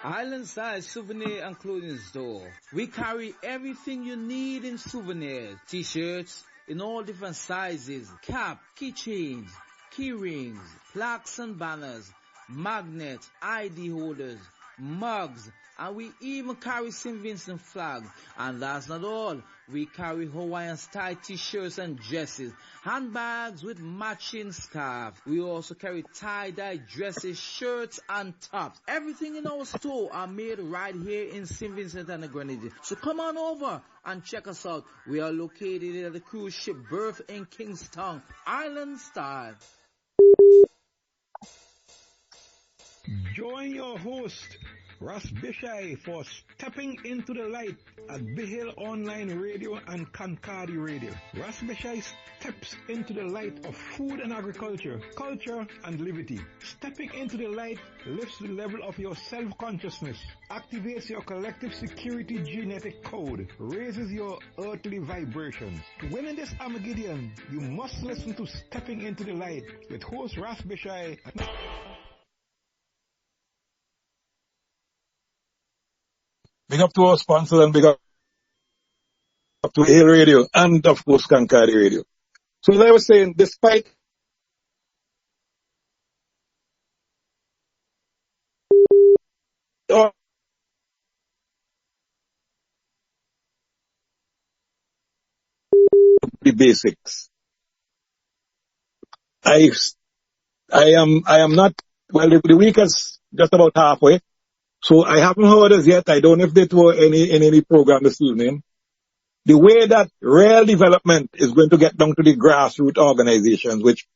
Island Size Souvenir and Clothing Store. We carry everything you need in souvenirs. T-shirts in all different sizes. Cap, keychains, key rings, plaques and banners, magnets, ID holders, mugs, and we even carry St. Vincent flag. And that's not all. We carry Hawaiian style t-shirts and dresses, handbags with matching scarves. We also carry tie-dye dresses, shirts and tops. Everything in our store are made right here in St. Vincent and the Grenadines. So come on over and check us out. We are located at the cruise ship berth in Kingston, Island Style. Join your host, Ross Bishai, for Stepping into the Light at Bihill Online Radio and Concordi Radio. Ross Bishai steps into the light of food and agriculture, culture and liberty. Stepping into the light lifts the level of your self-consciousness, activates your collective security genetic code, raises your earthly vibrations. To win in this Armageddon, you must listen to Stepping into the Light with host Ross Bishai. Big up to our sponsors and big up to Hill Radio and of course Concordi Radio. So as I was saying, despite all the basics, I am not, well, the week is just about halfway. So I haven't heard as yet. I don't know if they were in any program this evening. The way that real development is going to get down to the grassroots organizations, which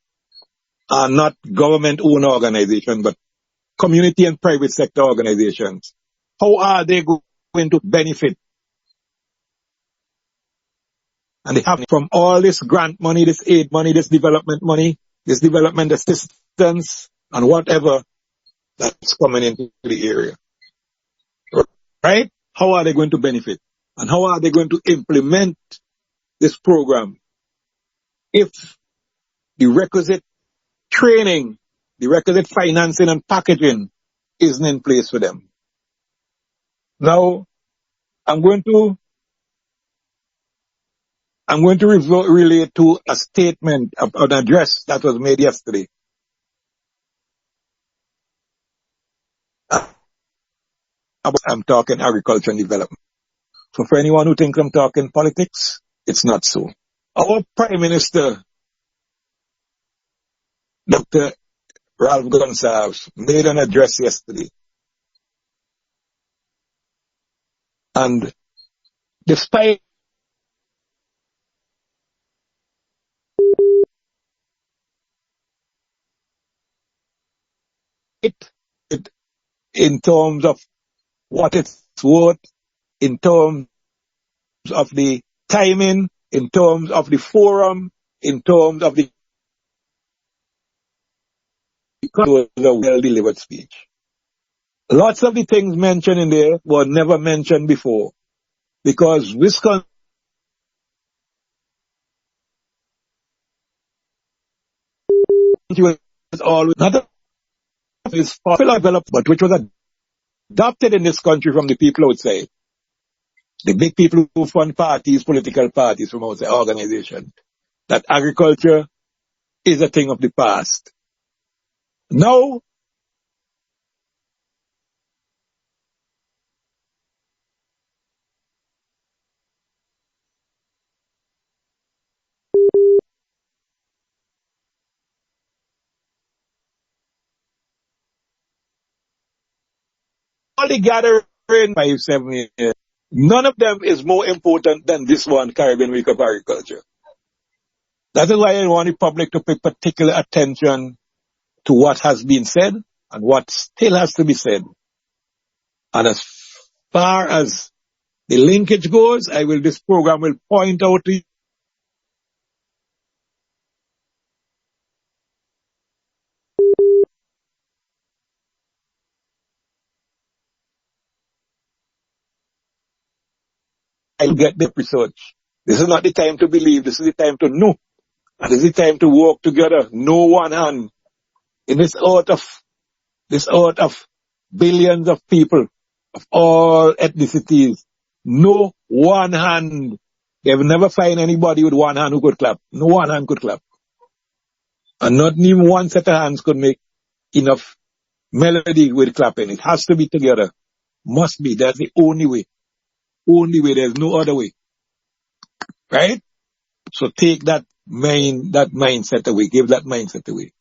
are not government-owned organizations, but community and private sector organizations. How are they going to benefit? And they have from all this grant money, this aid money, this development money, this development assistance, and whatever that's coming into the area. Right? How are they going to benefit? And how are they going to implement this program if the requisite training, the requisite financing and packaging isn't in place for them? Now, I'm going to relate to a statement, an address that was made yesterday. I'm talking agriculture and development. So for anyone who thinks I'm talking politics, it's not so. Our Prime Minister, Dr. Ralph Gonsalves, made an address yesterday. And despite it in terms of what it's worth, in terms of the timing, in terms of the forum, in terms of the it was a well-delivered speech. Lots of the things mentioned in there were never mentioned before, because Wisconsin was always not is popular development, but which was adopted in this country from the people outside. The big people who fund parties, political parties from outside organizations, that agriculture is a thing of the past. Now, all the gathering 5-7 years, none of them is more important than this one, Caribbean Week of Agriculture. That is why I want the public to pay particular attention to what has been said and what still has to be said. And as far as the linkage goes, this program will point out to you I'll get the research. This is not the time to believe. This is the time to know. And this is the time to work together. No one hand. In this earth of billions of people, of all ethnicities. No one hand. They've never find anybody with one hand who could clap. No one hand could clap. And not even one set of hands could make enough melody with clapping. It has to be together. Must be. That's the only way. Only way. There's no other way. Right? So take that mindset away. Give that mindset away.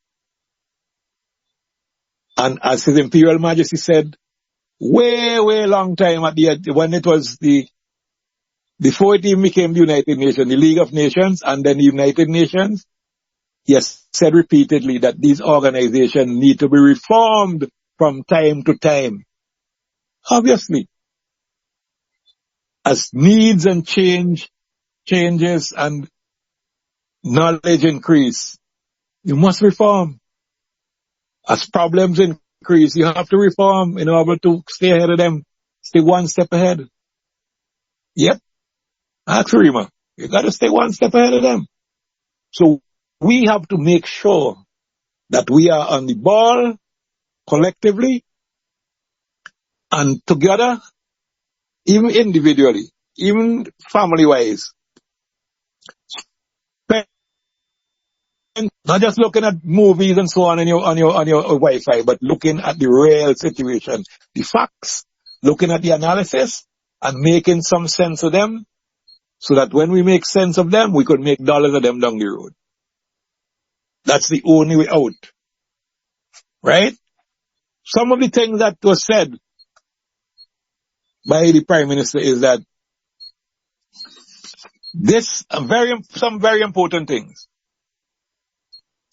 And as His Imperial Majesty said, way long time when it was before it even became the United Nations, the League of Nations and then the United Nations, he has said repeatedly that these organizations need to be reformed from time to time. Obviously, as needs and changes and knowledge increase, you must reform. As problems increase, you have to reform in order to stay ahead of them, stay one step ahead. Yep. Ask Rima. You got to stay one step ahead of them. So we have to make sure that we are on the ball collectively and together, even individually, even family-wise. Not just looking at movies and so on your Wi-Fi, but looking at the real situation, the facts, looking at the analysis and making some sense of them, so that when we make sense of them, we could make dollars of them down the road. That's the only way out. Right? Some of the things that was said by the Prime Minister is that some very important things.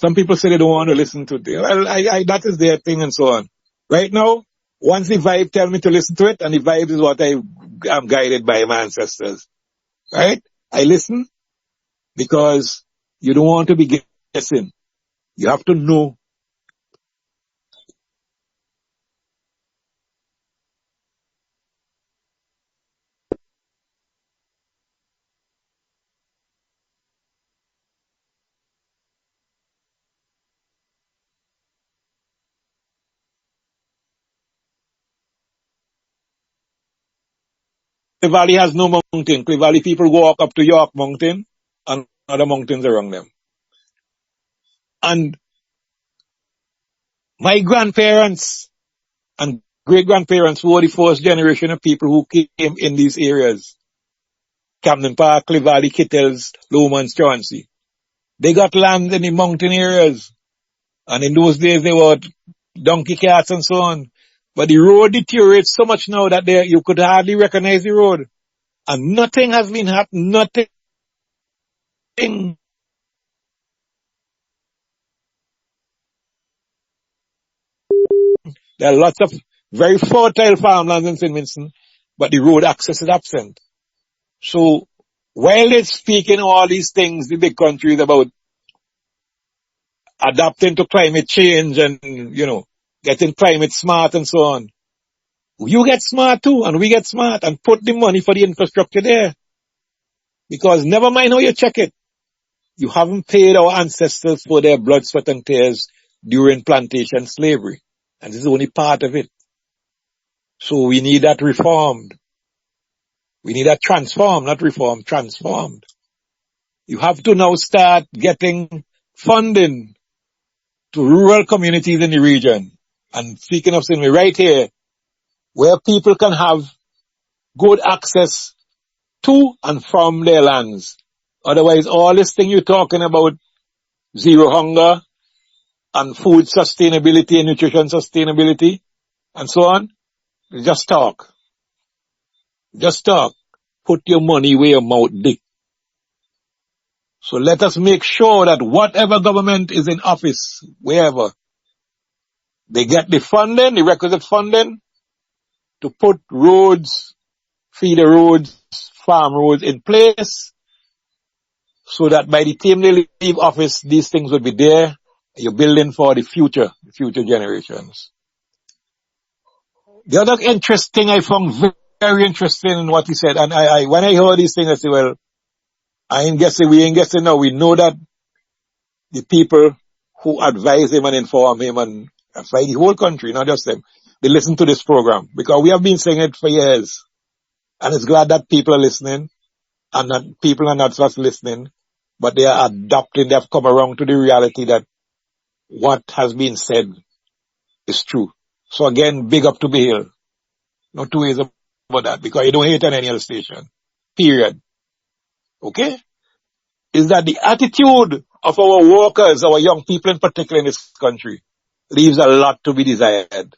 Some people say they don't want to listen to it. Well, that is their thing and so on. Right now, once the vibe tell me to listen to it, and the vibe is what I'm guided by my ancestors. Right? I listen because you don't want to be guessing. You have to know. Clive Valley has no mountain. Clive Valley people walk up to York Mountain and other mountains around them. And my grandparents and great-grandparents were the first generation of people who came in these areas. Camden Park, Clive Valley, Kittles, Lomans, Chauncey. They got land in the mountain areas. And in those days they were donkey carts and so on. But the road deteriorates so much now that you could hardly recognize the road. And nothing has been happening, nothing. There are lots of very fertile farmlands in St. Vincent, but the road access is absent. So, while they're speaking all these things, the big countries about adapting to climate change and, getting climate smart and so on, you get smart too, and we get smart, and put the money for the infrastructure there. Because never mind how you check it, you haven't paid our ancestors for their blood, sweat, and tears during plantation slavery. And this is only part of it. So we need that reformed. We need that transformed, not reformed, transformed. You have to now start getting funding to rural communities in the region. And speaking of St. right here, where people can have good access to and from their lands. Otherwise, all this thing you're talking about, zero hunger and food sustainability and nutrition sustainability and so on, just talk. Just talk. Put your money where your mouth dick. So let us make sure that whatever government is in office, wherever, they get the funding, the requisite funding, to put roads, feeder roads, farm roads in place, so that by the time they leave office, these things will be there. You're building for the future generations. The other interesting I found very interesting in what he said, and when I heard these things, I said, well, we ain't guessing now. We know that the people who advise him and inform him and advise the whole country, not just them, they listen to this program, because we have been saying it for years. And it's glad that people are listening, and that people are not just listening, but they are adopting, they have come around to the reality that what has been said is true. So again, big up to Be Hill. No two ways about that, because you don't hate on any other station. Period. Okay? Is that the attitude of our workers, our young people in particular in this country, leaves a lot to be desired.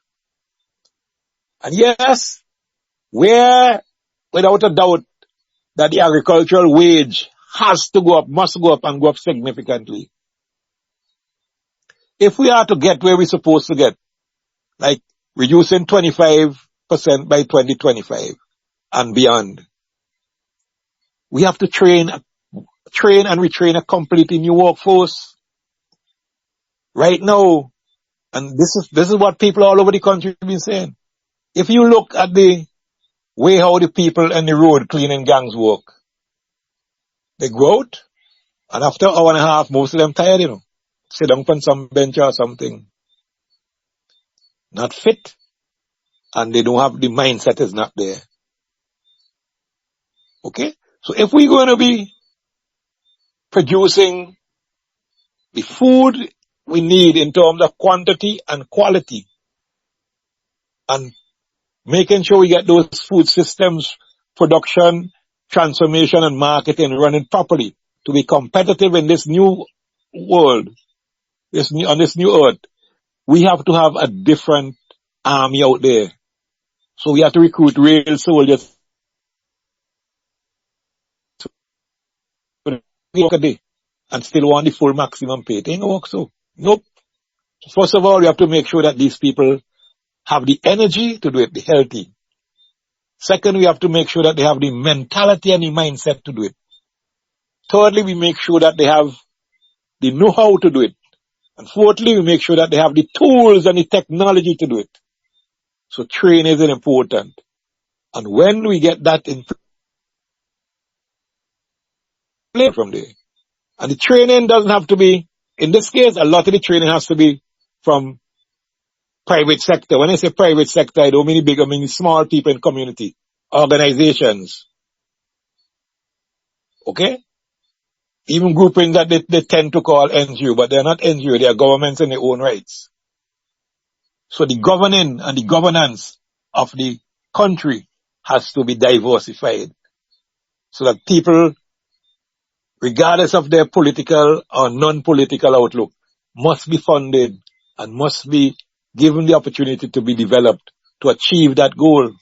And yes, where, without a doubt, that the agricultural wage has to go up, must go up, and go up significantly. If we are to get where we're supposed to get, like reducing 25% by 2025 and beyond, we have to train and retrain a completely new workforce. Right now, and this is what people all over the country have been saying. If you look at the way how the people in the road cleaning gangs work, they go out, and after an hour and a half, most of them tired, sit down on some bench or something. Not fit, and they don't have the mindset is not there. Okay? So if we're going to be producing the food we need in terms of quantity and quality, and making sure we get those food systems, production, transformation, and marketing running properly to be competitive in this new world, on this new earth, we have to have a different army out there. So we have to recruit real soldiers to work a day and still want the full maximum pay. It ain't gonna work so. Nope. First of all, we have to make sure that these people have the energy to do it, the healthy. Second, we have to make sure that they have the mentality and the mindset to do it. Thirdly, we make sure that they have the know-how to do it. And fourthly, we make sure that they have the tools and the technology to do it. So training is important. And when we get that in play from there, and the training doesn't have to be, in this case, a lot of the training has to be from private sector. When I say private sector, I don't mean big, I mean small people in community, organizations. Okay? Even grouping that they tend to call NGO, but they're not NGO, they are governments in their own rights. So the governing and the governance of the country has to be diversified, so that people, regardless of their political or non-political outlook, must be funded and must be given the opportunity to be developed to achieve that goal.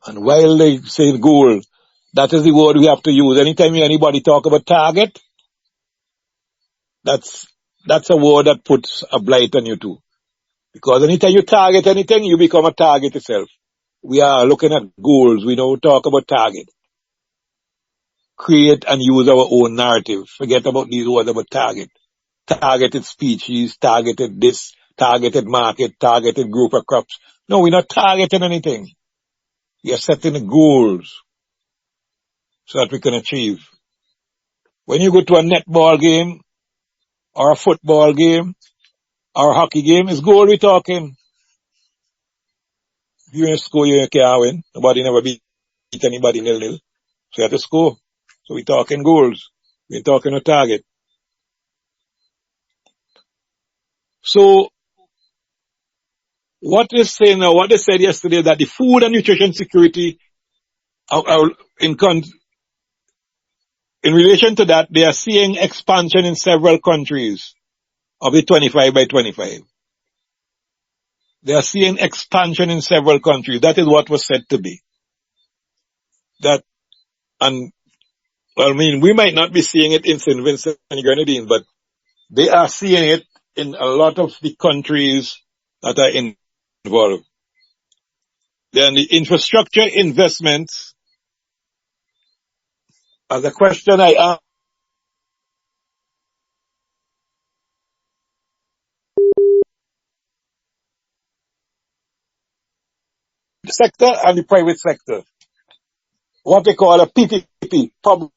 And while they say goal, that is the word we have to use. Anytime anybody talk about target, that's a word that puts a blight on you too. Because anytime you target anything, you become a target yourself. We are looking at goals. We don't talk about target. Create and use our own narrative. Forget about these words about target. Targeted species, targeted this, targeted market, targeted group of crops. No, we're not targeting anything. We are setting the goals so that we can achieve. When you go to a netball game, or a football game, or a hockey game, it's goal we're talking. If you're in school, you can't win. Nobody never beat anybody 0-0. So you have to score. So we're talking goals. We're talking a target. So what they say now, what they said yesterday, that the food and nutrition security in relation to that, they are seeing expansion in several countries of the 25 by 25. They are seeing expansion in several countries. That is what was said to be. We might not be seeing it in St. Vincent and Grenadines, but they are seeing it in a lot of the countries that are involved. Then the infrastructure investments, as a question I asked, the sector and the private sector, what they call a PPP, public,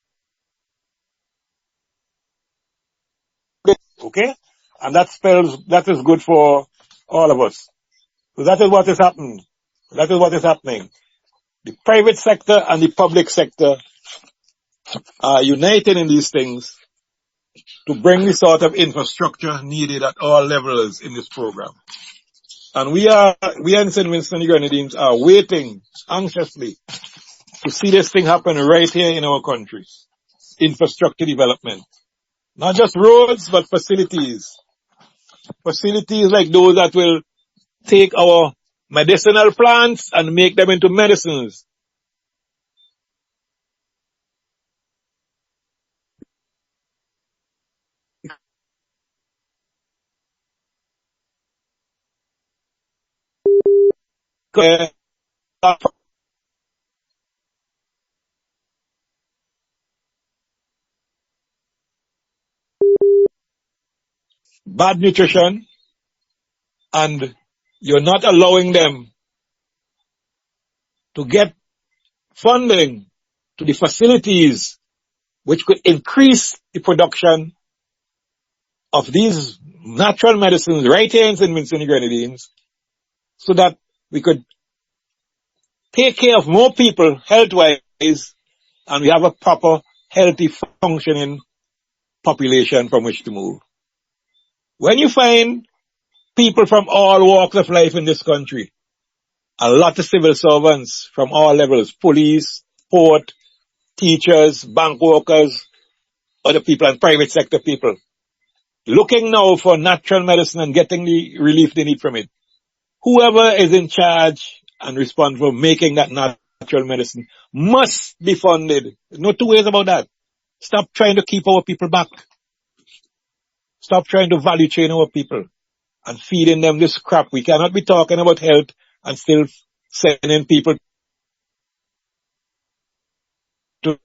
okay? And that is good for All of us. So that is what is happening. That is what is happening. The private sector and the public sector are united in these things to bring the sort of infrastructure needed at all levels in this program. And we in St. Vincent and the Grenadines are waiting anxiously to see this thing happen right here in our country. Infrastructure development. Not just roads, but facilities. Facilities like those that will take our medicinal plants and make them into medicines. Bad nutrition, and you're not allowing them to get funding to the facilities which could increase the production of these natural medicines right here in St. Vincent and the Grenadines, so that we could take care of more people health-wise, and we have a proper, healthy, functioning population from which to move. When you find people from all walks of life in this country, a lot of civil servants from all levels, police, port, teachers, bank workers, other people, and private sector people, looking now for natural medicine and getting the relief they need from it. Whoever is in charge and responsible for making that natural medicine must be funded. There's no two ways about that. Stop trying to keep our people back. Stop trying to value chain our people and feeding them this crap. We cannot be talking about health and still sending people to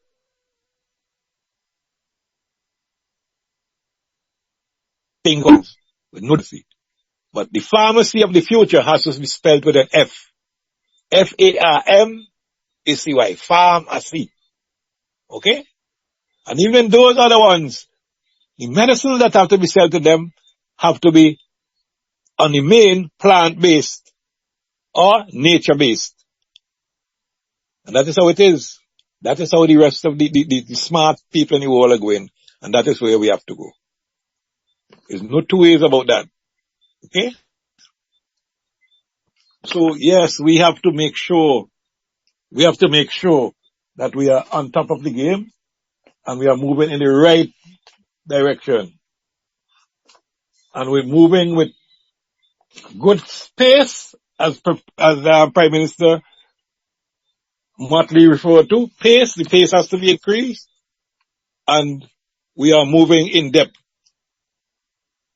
things with no defeat. But the pharmacy of the future has to be spelled with an F. F-A-R-M-A-C-Y. Pharmacy. Okay? And even those other ones, the medicines that have to be sold to them have to be on the main plant-based or nature-based. And that is how it is. That is how the rest of the smart people in the world are going. And that is where we have to go. There's no two ways about that. Okay? So yes, we have to make sure that we are on top of the game and we are moving in the right direction. And we're moving with good pace, as Prime Minister Motley referred to. Pace, the pace has to be increased. And we are moving in depth.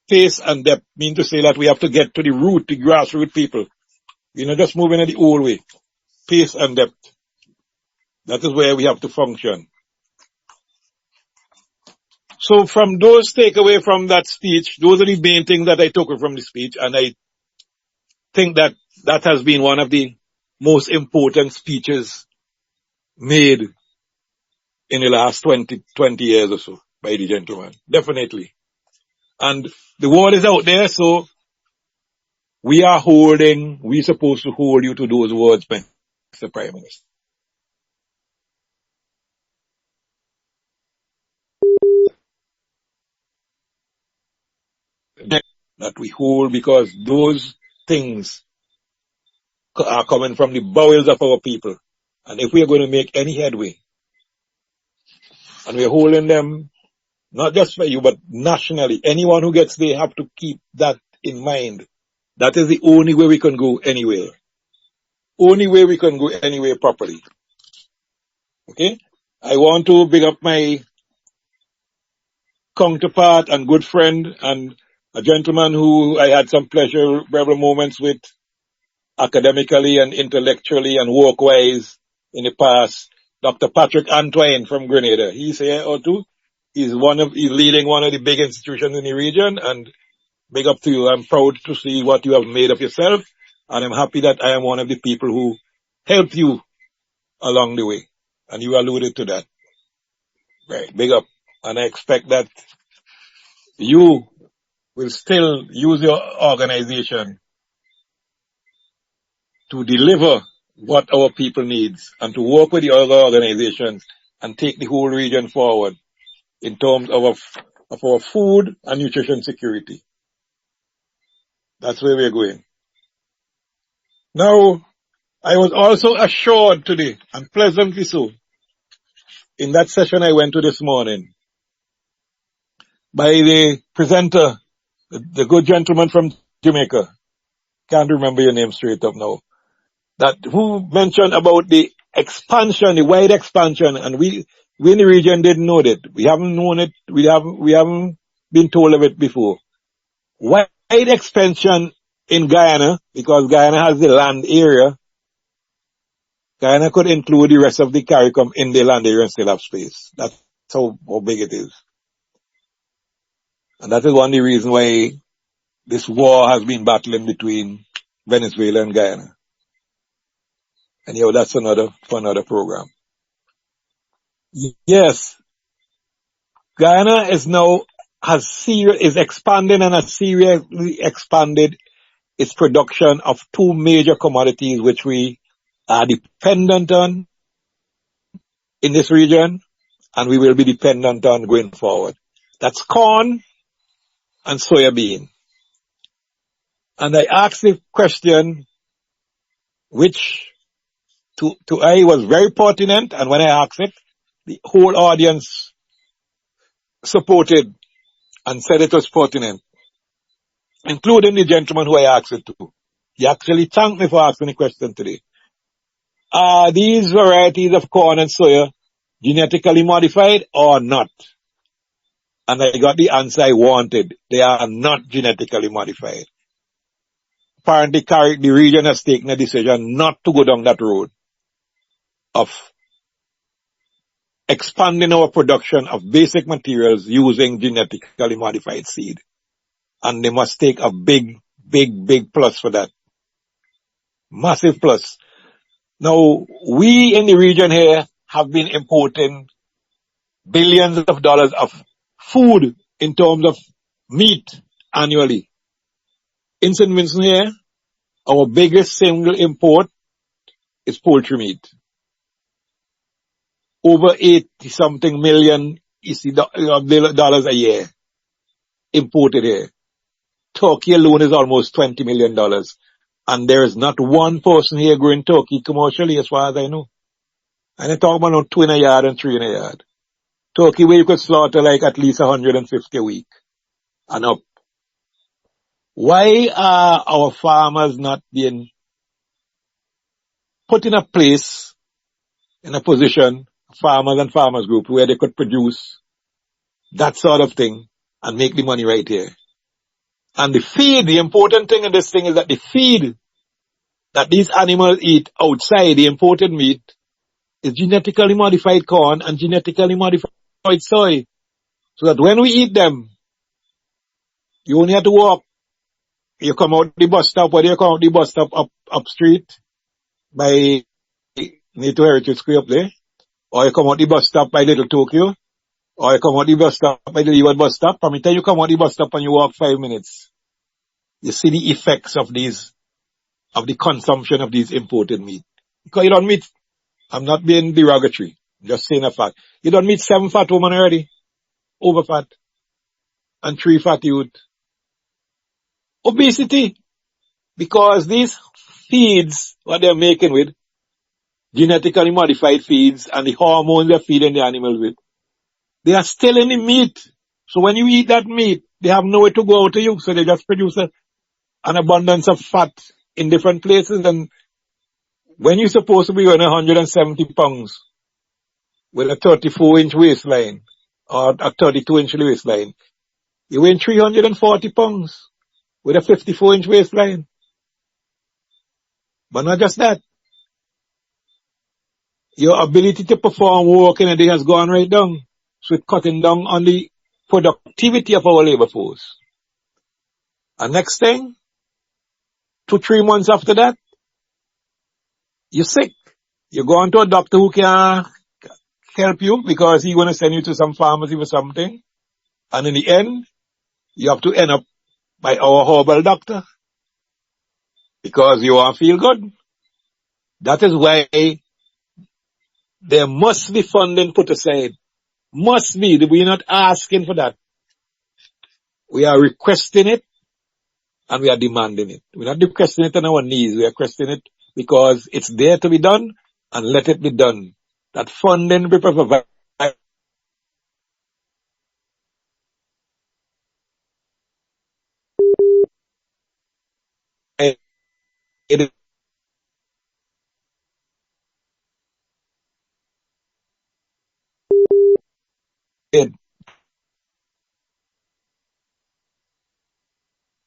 Pace and depth mean to say that we have to get to the root, the grassroots people. We're not just moving in the old way. Pace and depth. That is where we have to function. So from those takeaway from that speech, those are the main things that I took from the speech, and I think that that has been one of the most important speeches made in the last 20 years or so by the gentleman. Definitely. And the word is out there, so we're supposed to hold you to those words, Mr. Prime Minister. That we hold, because those things are coming from the bowels of our people. And if we are going to make any headway, and we're holding them, not just for you, but nationally, anyone who gets there have to keep that in mind. That is the only way we can go anywhere. Only way we can go anywhere properly. Okay? I want to big up my counterpart and good friend and a gentleman who I had some pleasurable moments with academically and intellectually and work-wise in the past. Dr. Patrick Antoine from Grenada. He's here or two. He's leading one of the big institutions in the region, and big up to you. I'm proud to see what you have made of yourself, and I'm happy that I am one of the people who helped you along the way. And you alluded to that. Right, big up. And I expect that you will still use your organization to deliver what our people needs and to work with the other organizations and take the whole region forward in terms of our food and nutrition security. That's where we're going. Now, I was also assured today, and pleasantly so, in that session I went to this morning, by the presenter, the good gentleman from Jamaica, can't remember your name straight up now, that who mentioned about the expansion, the wide expansion, and we in the region didn't know that. We haven't known it, we haven't been told of it before. Wide expansion in Guyana, because Guyana has the land area, Guyana could include the rest of the CARICOM in the land area and still have space. That's how big it is. And that is one of the reasons why this war has been battling between Venezuela and Guyana. Anyhow, that's for another program. Yes, Guyana is expanding and has seriously expanded its production of two major commodities which we are dependent on in this region, and we will be dependent on going forward. That's corn and soybean. And I asked the question, which to I was very pertinent, and when I asked it, the whole audience supported and said it was pertinent, including the gentleman who I asked it to. He actually thanked me for asking the question today. Are these varieties of corn and soya genetically modified or not? And I got the answer I wanted. They are not genetically modified. Apparently, the region has taken a decision not to go down that road of expanding our production of basic materials using genetically modified seed. And they must take a big plus for that. Massive plus. Now, we in the region here have been importing billions of dollars of food in terms of meat annually. In St. Vincent here, our biggest single import is poultry meat. Over 80-something million dollars a year imported here. Turkey alone is almost $20 million. And there is not one person here growing turkey commercially as far as I know. And I talk about no 2 in a yard and 3 in a yard. Turkey where you could slaughter like at least 150 a week and up. Why are our farmers not being put in a place, in a position, farmers and farmers group, where they could produce that sort of thing and make the money right here? And the feed, the important thing in this thing is that the feed that these animals eat outside, the imported meat, is genetically modified corn and genetically modified soy. So that when we eat them, you only have to walk. You come out the bus stop, or you come out the bus stop up street by Native Heritage Square up there, or you come out the bus stop by Little Tokyo, or you come out the bus stop by the Leeward bus stop. From the time you come out the bus stop and you walk 5 minutes, you see the effects of the consumption of these imported meat. Because you don't meet, I'm not being derogatory, I'm just saying a fact. You don't meet 7 fat women already, over fat, and 3 fat youth. Obesity, because these feeds, what they're making with, genetically modified feeds, and the hormones they're feeding the animals with, they are still in the meat. So when you eat that meat, they have nowhere to go out to you, so they just produce an abundance of fat in different places. And when you're supposed to be on 170 pounds with a 34-inch waistline or a 32-inch waistline, you weigh 340 pounds with a 54-inch waistline. But not just that. Your ability to perform work in a day has gone right down. So it's cutting down on the productivity of our labor force. And next thing, 2-3 months after that, you're sick. You go on to a doctor who can help you because he's going to send you to some pharmacy for something. And in the end, you have to end up by our herbal doctor because you want to feel good. That is why there must be funding put aside. Must be. We're not asking for that. We are requesting it and we are demanding it. We're not requesting it on our knees. We are requesting it because it's there to be done and let it be done. That funding be provided. It is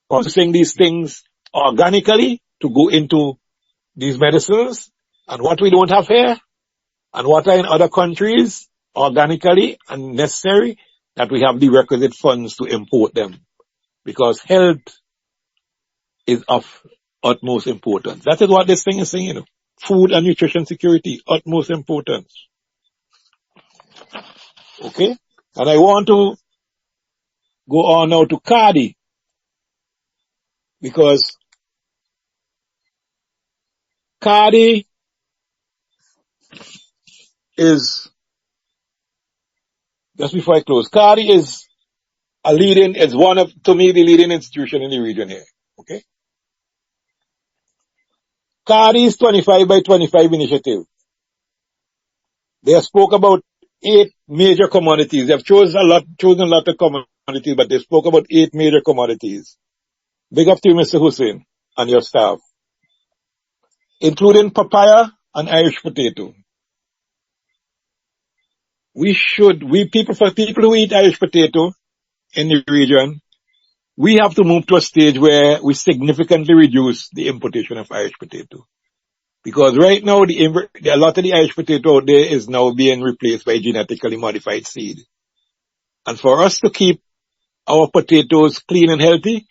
processing these things organically to go into these medicines, and what we don't have here and what are in other countries organically and necessary, that we have the requisite funds to import them, because health is of utmost importance. That is what this thing is saying, you know. Food and nutrition security, utmost importance. Okay? And I want to go on now to Cardi, because Cardi is, just before I close, Cardi is one of, to me, the leading institution in the region here. Okay? Cardi's 25 by 25 initiative. They have spoke about 8 major commodities. They have chosen a lot of commodities, but they spoke about 8 major commodities. Big up to you, Mr. Hussein, and your staff. Including papaya and Irish potato. For people who eat Irish potato in the region, we have to move to a stage where we significantly reduce the importation of Irish potato. Because right now, a lot of the Irish potato out there is now being replaced by genetically modified seed. And for us to keep our potatoes clean and healthy,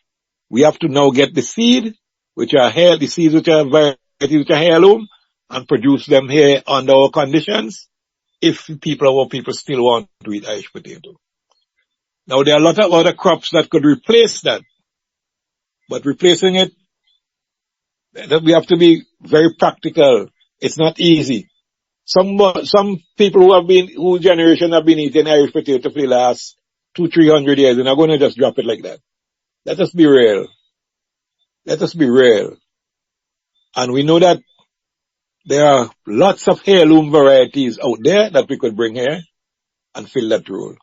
we have to now get the seed, the seeds which are varieties which are heirloom, and produce them here under our conditions, if our people still want to eat Irish potato. Now, there are a lot of other crops that could replace that. But replacing it, we have to be very practical. It's not easy. Some people whose generation have been eating Irish potato for the last 200-300 years, and are going to just drop it like that. Let us be real. Let us be real. And we know that there are lots of heirloom varieties out there that we could bring here and fill that role.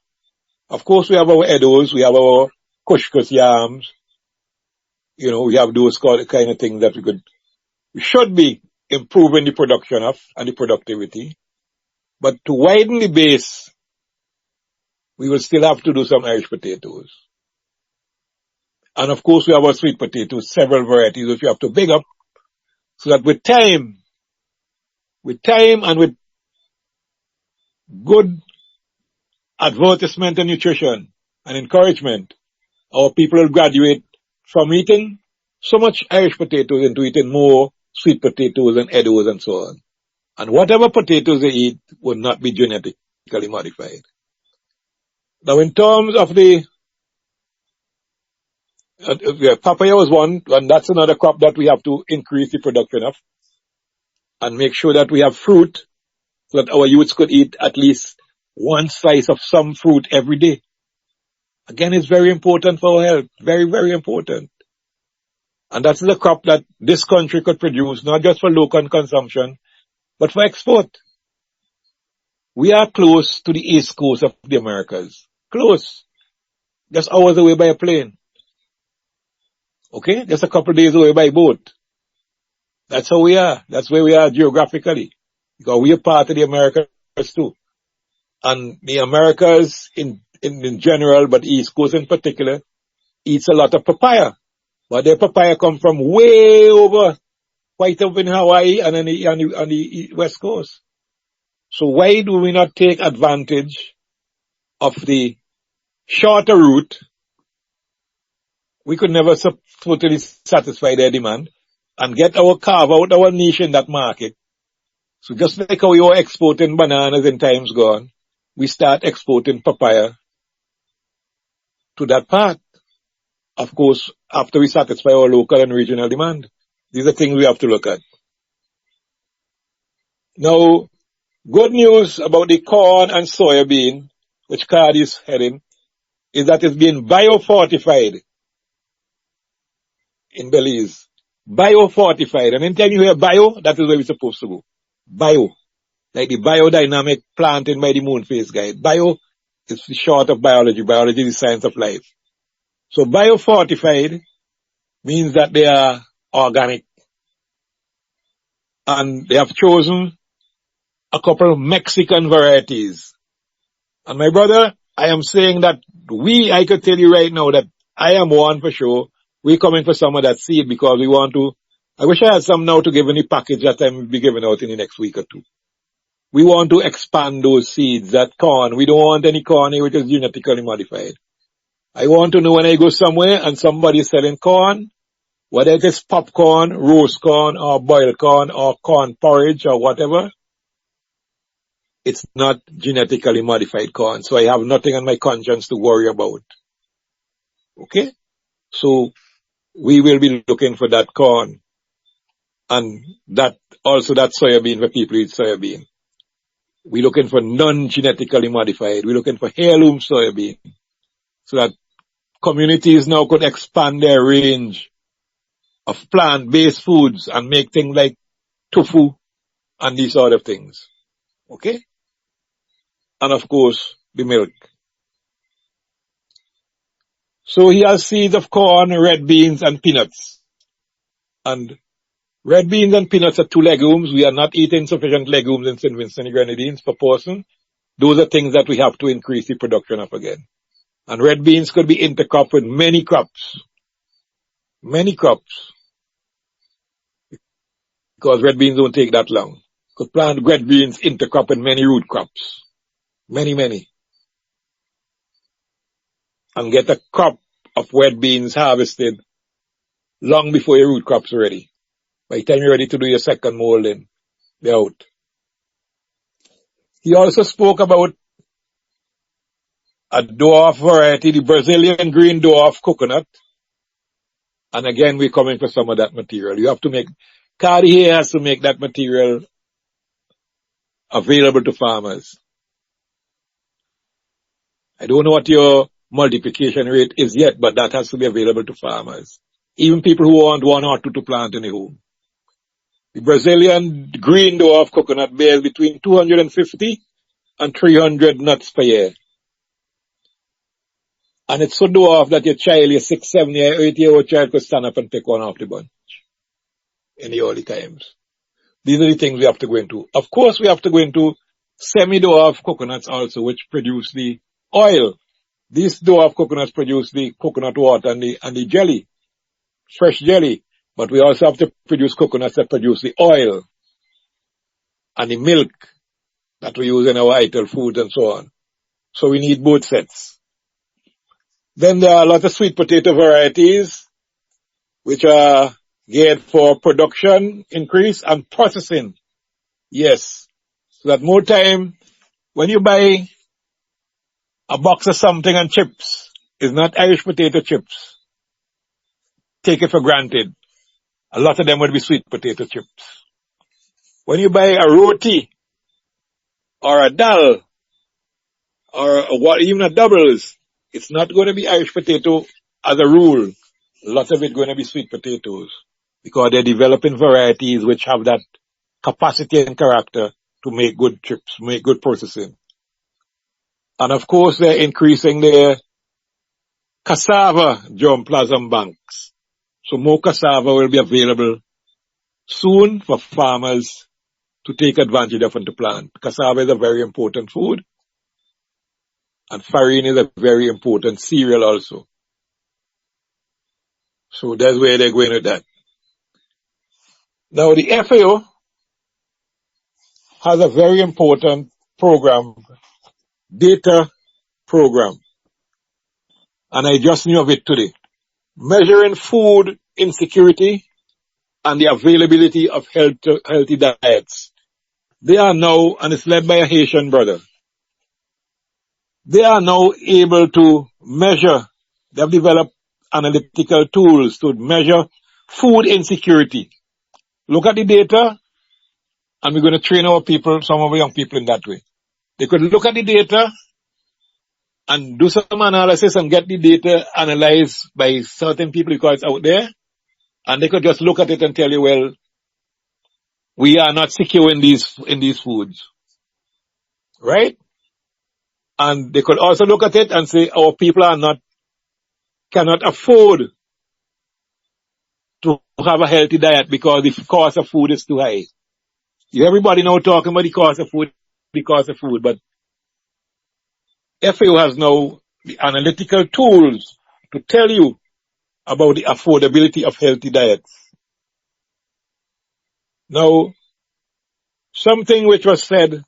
Of course, we have our Edos, we have our Kushkus yams. You know, we have those kind of things that we should be improving the production of and the productivity. But to widen the base, we will still have to do some Irish potatoes. And of course, we have our sweet potatoes, several varieties which we have to big up, so that with time and with good advertisement and nutrition and encouragement, our people will graduate from eating so much Irish potatoes into eating more sweet potatoes and Edos and so on. And whatever potatoes they eat will not be genetically modified. Now, in terms of the papaya was one, and that's another crop that we have to increase the production of and make sure that we have fruit so that our youths could eat at least one slice of some fruit every day. Again, it's very important for our health. Very, very important. And that's the crop that this country could produce, not just for local consumption, but for export. We are close to the east coast of the Americas. Close. Just hours away by a plane. Okay? Just a couple of days away by boat. That's how we are. That's where we are geographically. Because we are part of the Americas too. And the Americas in general, but East Coast in particular, eats a lot of papaya. But their papaya come from way over, quite up in Hawaii and on the West Coast. So why do we not take advantage of the shorter route? We could never totally satisfy their demand and carve out our niche in that market. So just like how we were exporting bananas in times gone, we start exporting papaya to that part. Of course, after we satisfy our local and regional demand. These are things we have to look at. Now, good news about the corn and soybean, which Card is heading, is that it's being biofortified in Belize. Biofortified. And anytime you hear bio, that is where we're supposed to go. Bio. Like the biodynamic planting by the Moonface guy. Bio is the short of biology. Biology is the science of life. So biofortified means that they are organic. And they have chosen a couple of Mexican varieties. And my brother, I am saying that I could tell you right now that I am one for sure. We're coming for some of that seed because we want to. I wish I had some now to give in the package that I will be giving out in the next week or two. We want to expand those seeds, that corn. We don't want any corn here which is genetically modified. I want to know when I go somewhere and somebody is selling corn, whether it is popcorn, roast corn, or boiled corn, or corn porridge, or whatever, it's not genetically modified corn. So I have nothing on my conscience to worry about. Okay? So we will be looking for that corn. And that soybean for people who eat soybean. We're looking for non-genetically modified. We're looking for heirloom soybean. So that communities now could expand their range of plant-based foods and make things like tofu and these sort of things. Okay? And of course, the milk. So he has seeds of corn, red beans, and peanuts. And red beans and peanuts are two legumes. We are not eating sufficient legumes in St. Vincent and Grenadines per person. Those are things that we have to increase the production of again. And red beans could be intercropped with many crops. Many crops. Because red beans don't take that long. Could plant red beans intercrop with many root crops. Many. And get a crop of red beans harvested long before your root crops are ready. By the time you're ready to do your second molding, they're out. He also spoke about a dwarf variety, the Brazilian green dwarf coconut. And again, we're coming for some of that material. You have to make, Cardi here has to make that material available to farmers. I don't know what your multiplication rate is yet, but that has to be available to farmers. Even people who want one or two to plant in a home. The Brazilian green dwarf coconut bears between 250 and 300 nuts per year. And it's so dwarf that your 6, 7, 8-year-old child could stand up and pick one off the bunch in the early times. These are the things we have to go into. Of course, we have to go into semi-dwarf coconuts also, which produce the oil. These dwarf coconuts produce the coconut water and the jelly, fresh jelly. But we also have to produce coconuts that produce the oil and the milk that we use in our vital foods and so on. So we need both sets. Then there are a lot of sweet potato varieties which are geared for production increase and processing. Yes. So that more time when you buy a box of something and chips, it's not Irish potato chips. Take it for granted. A lot of them would be sweet potato chips. When you buy a roti or a dal or even a doubles, it's not going to be Irish potato as a rule. A lot of it going to be sweet potatoes because they're developing varieties which have that capacity and character to make good chips, make good processing. And of course, they're increasing their cassava germplasm banks. So more cassava will be available soon for farmers to take advantage of and to plant. Cassava is a very important food. And farine is a very important cereal also. So that's where they're going with that. Now the FAO has a very important program, data program. And I just knew of it today. Measuring food insecurity and the availability of healthy diets. They are now, and it's led by a Haitian brother, they are now able to measure, they have developed analytical tools to measure food insecurity. Look at the data and we're going to train our people, some of our young people in that way. They could look at the data and do some analysis and get the data analyzed by certain people because it's out there. And they could just look at it and tell you, well, we are not secure in these foods. Right? And they could also look at it and say, our people cannot afford to have a healthy diet because the cost of food is too high. Everybody now talking about the cost of food, but FAO has now the analytical tools to tell you about the affordability of healthy diets. Now, something which was said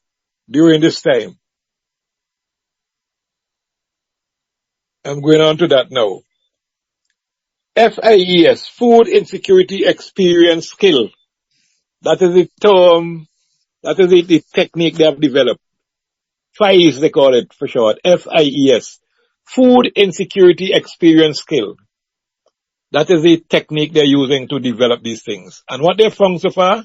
during this time, I'm going on to that now. FIES, Food Insecurity Experience Skill. That is the term, that is the technique they have developed. FIES they call it for short. FIES, Food Insecurity Experience Skill. That is the technique they're using to develop these things. And what they found so far,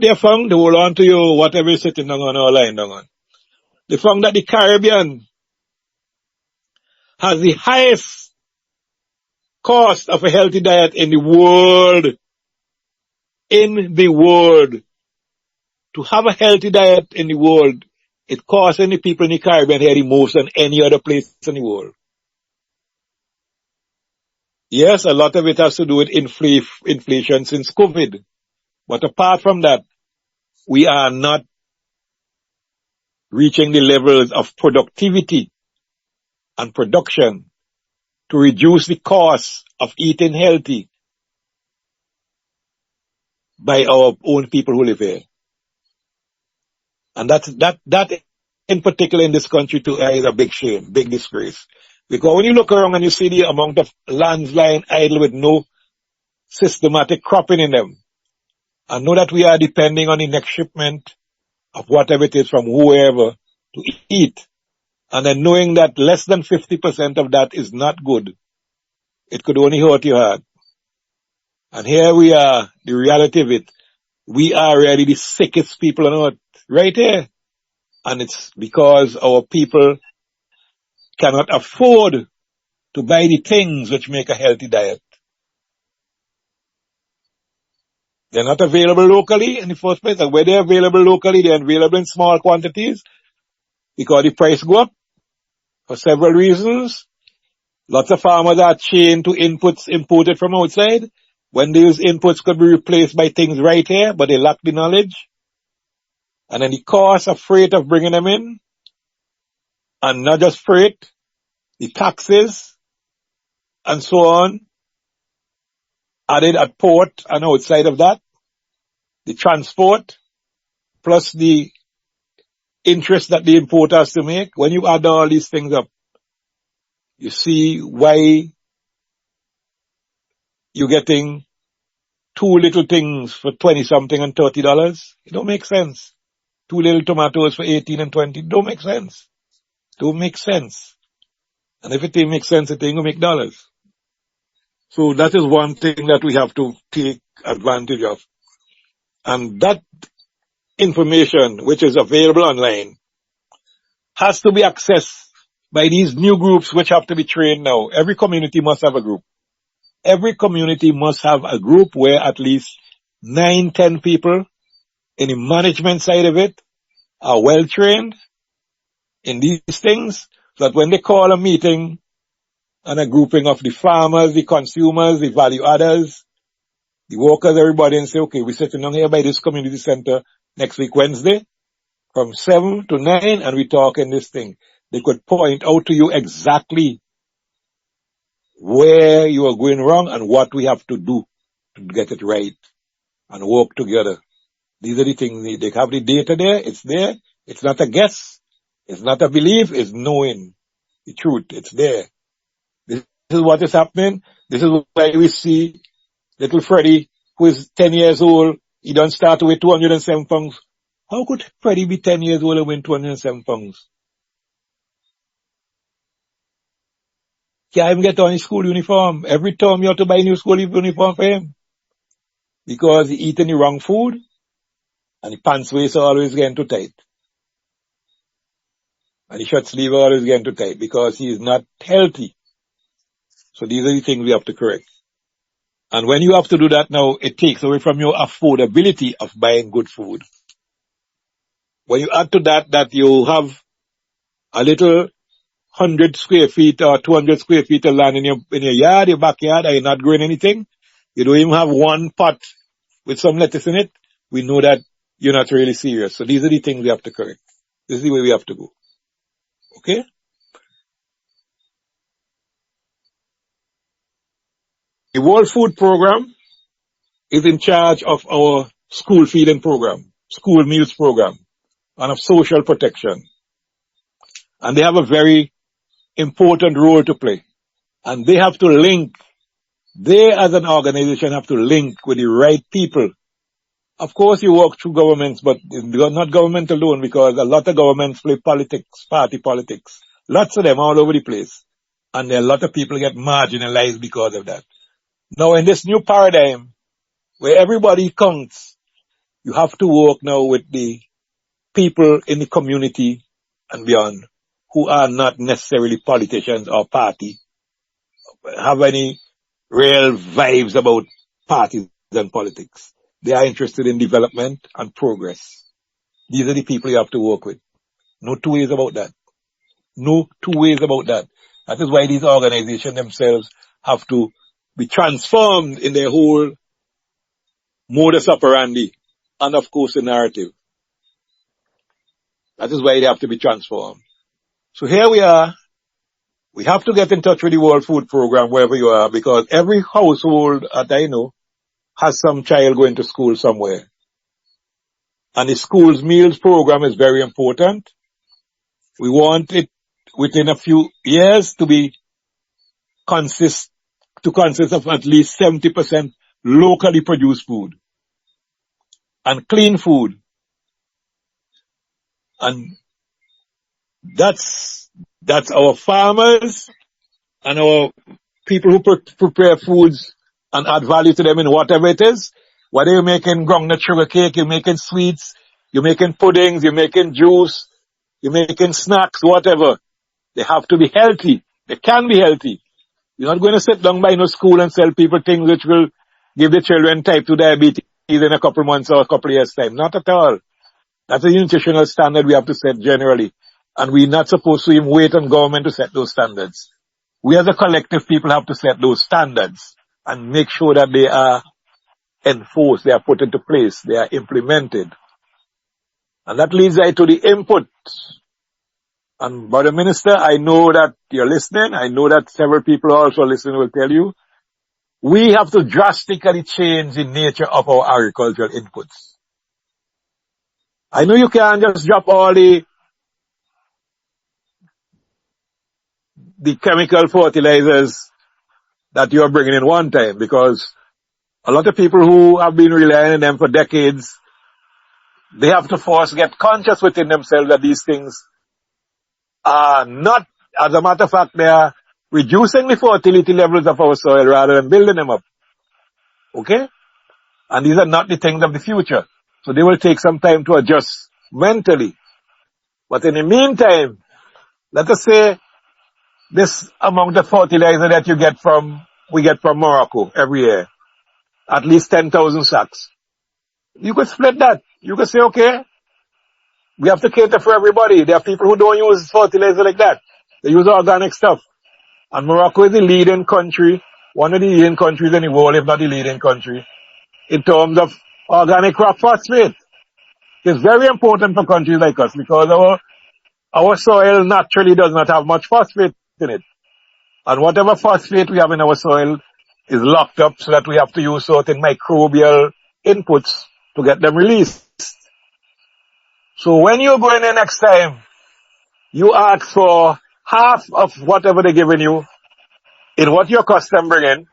they hold on to you, whatever is sitting down on or lying down on. They found that the Caribbean has the highest cost of a healthy diet in the world. In the world. To have a healthy diet in the world, it costs any people in the Caribbean here the most than any other place in the world. Yes, a lot of it has to do with inflation since COVID. But apart from that, we are not reaching the levels of productivity and production to reduce the cost of eating healthy by our own people who live here. And that in particular in this country too is a big shame, big disgrace. Because when you look around and you see the amount of lands lying idle with no systematic cropping in them, and know that we are depending on the next shipment of whatever it is from whoever to eat, and then knowing that less than 50% of that is not good, it could only hurt your heart. And here we are, the reality of it, we are really the sickest people on earth, right here. And it's because our people cannot afford to buy the things which make a healthy diet. They're not available locally in the first place. And where they're available locally, they're available in small quantities because the price go up for several reasons. Lots of farmers are chained to inputs imported from outside when these inputs could be replaced by things right here, but they lack the knowledge. And then the cost of freight of bringing them in, and not just freight, the taxes, and so on, added at port and outside of that, the transport, plus the interest that the importer has to make. When you add all these things up, you see why you're getting two little things for 20 something and $30. It don't make sense. Two little tomatoes for 18 and 20. Don't make sense. Don't make sense. And if it didn't make sense, it ain't gonna make dollars. So that is one thing that we have to take advantage of. And that information, which is available online, has to be accessed by these new groups which have to be trained now. Every community must have a group. Every community must have a group where at least 9-10 people in the management side of it are well trained in these things, so that when they call a meeting and a grouping of the farmers, the consumers, the value adders, the workers, everybody, and say, okay, we're sitting down here by this community center next week, Wednesday, from 7 to 9, and we talk in this thing. They could point out to you exactly where you are going wrong and what we have to do to get it right and work together. These are the things. They have the data there. It's there. It's not a guess. It's not a belief. It's knowing the truth. It's there. This is what is happening. This is why we see little Freddie, who is 10 years old. He don't start to weigh 207 pounds. How could Freddie be 10 years old and weigh 207 pounds? Can't even get on his school uniform. Every term you have to buy a new school uniform for him. because he eating the wrong food and the pants waist are always getting too tight. And the shirt sleeve are always getting too tight because he is not healthy. So these are the things we have to correct. And when you have to do that now, it takes away from your affordability of buying good food. When you add to that you have a little 100 square feet or 200 square feet of land in your yard, your backyard, and you're not growing anything, you don't even have one pot with some lettuce in it, we know that you're not really serious. So these are the things we have to correct. This is the way we have to go. Okay? The World Food Program is in charge of our school feeding program, school meals program, and of social protection. And they have a very important role to play. And they have to link, they as an organization have to link with the right people. Of course you work through governments, but not government alone, because a lot of governments play politics, party politics. Lots of them all over the place. And a lot of people get marginalized because of that. Now in this new paradigm, where everybody counts, you have to work now with the people in the community and beyond who are not necessarily politicians or party, have any real vibes about parties and politics. They are interested in development and progress. These are the people you have to work with. No two ways about that. No two ways about that. That is why these organizations themselves have to be transformed in their whole modus operandi and of course the narrative. That is why they have to be transformed. So here we are. We have to get in touch with the World Food Program wherever you are, because every household that I know has some child going to school somewhere. And the school's meals program is very important. We want it within a few years to consist of at least 70% locally produced food and clean food. And that's our farmers and our people who prepare foods and add value to them in whatever it is. Whether you're making groundnut sugar cake, you're making sweets, you're making puddings, you're making juice, you're making snacks, whatever. They have to be healthy. They can be healthy. You're not going to sit down by no school and sell people things which will give the children type 2 diabetes in a couple months or a couple of years time. Not at all. That's a nutritional standard we have to set generally. And we're not supposed to even wait on government to set those standards. We as a collective people have to set those standards and make sure that they are enforced, they are put into place, they are implemented. And that leads right to the input. And Brother Minister, I know that you're listening. I know that several people also listening will tell you. We have to drastically change the nature of our agricultural inputs. I know you can't just drop all the chemical fertilizers that you're bringing in one time, because a lot of people who have been relying on them for decades, they have to get conscious within themselves that these things are not, as a matter of fact, they are reducing the fertility levels of our soil rather than building them up. Okay? And these are not the things of the future. So they will take some time to adjust mentally. But in the meantime, let us say this amount of fertilizer that we get from Morocco every year, at least 10,000 sacks. You could split that. You could say, okay, we have to cater for everybody. There are people who don't use fertilizer like that. They use organic stuff. And Morocco is the leading country, one of the leading countries in the world, if not the leading country, in terms of organic rock phosphate. It's very important for countries like us because our soil naturally does not have much phosphate in it. And whatever phosphate we have in our soil is locked up so that we have to use certain microbial inputs to get them released. So when you go in there next time, you ask for half of whatever they're giving you in what your custom bring in.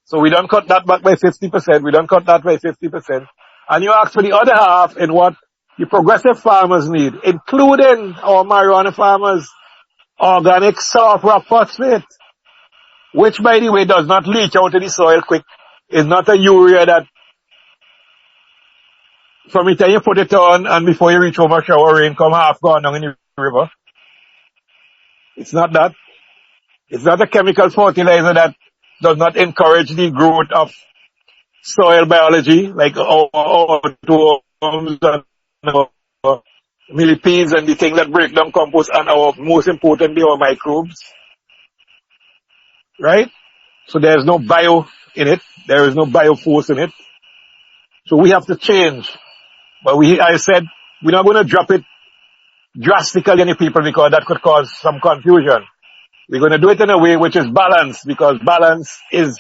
So we don't cut that back by 50%. We don't cut that by 50%. And you ask for the other half in what the progressive farmers need, including our marijuana farmers, organic soft rock phosphate, which by the way does not leach out of the soil quick. It's not a urea that from the time you put it on and before you reach home a shower, rain come half gone down in the river. It's not that. It's not a chemical fertilizer that does not encourage the growth of soil biology, like our worms and our millipedes and the things that break down compost, and our, most importantly, our microbes. Right? So there's no bio in it. There is no bioforce in it. So we have to change. But I said, we're not going to drop it drastically on the people because that could cause some confusion. We're going to do it in a way which is balanced, because balance is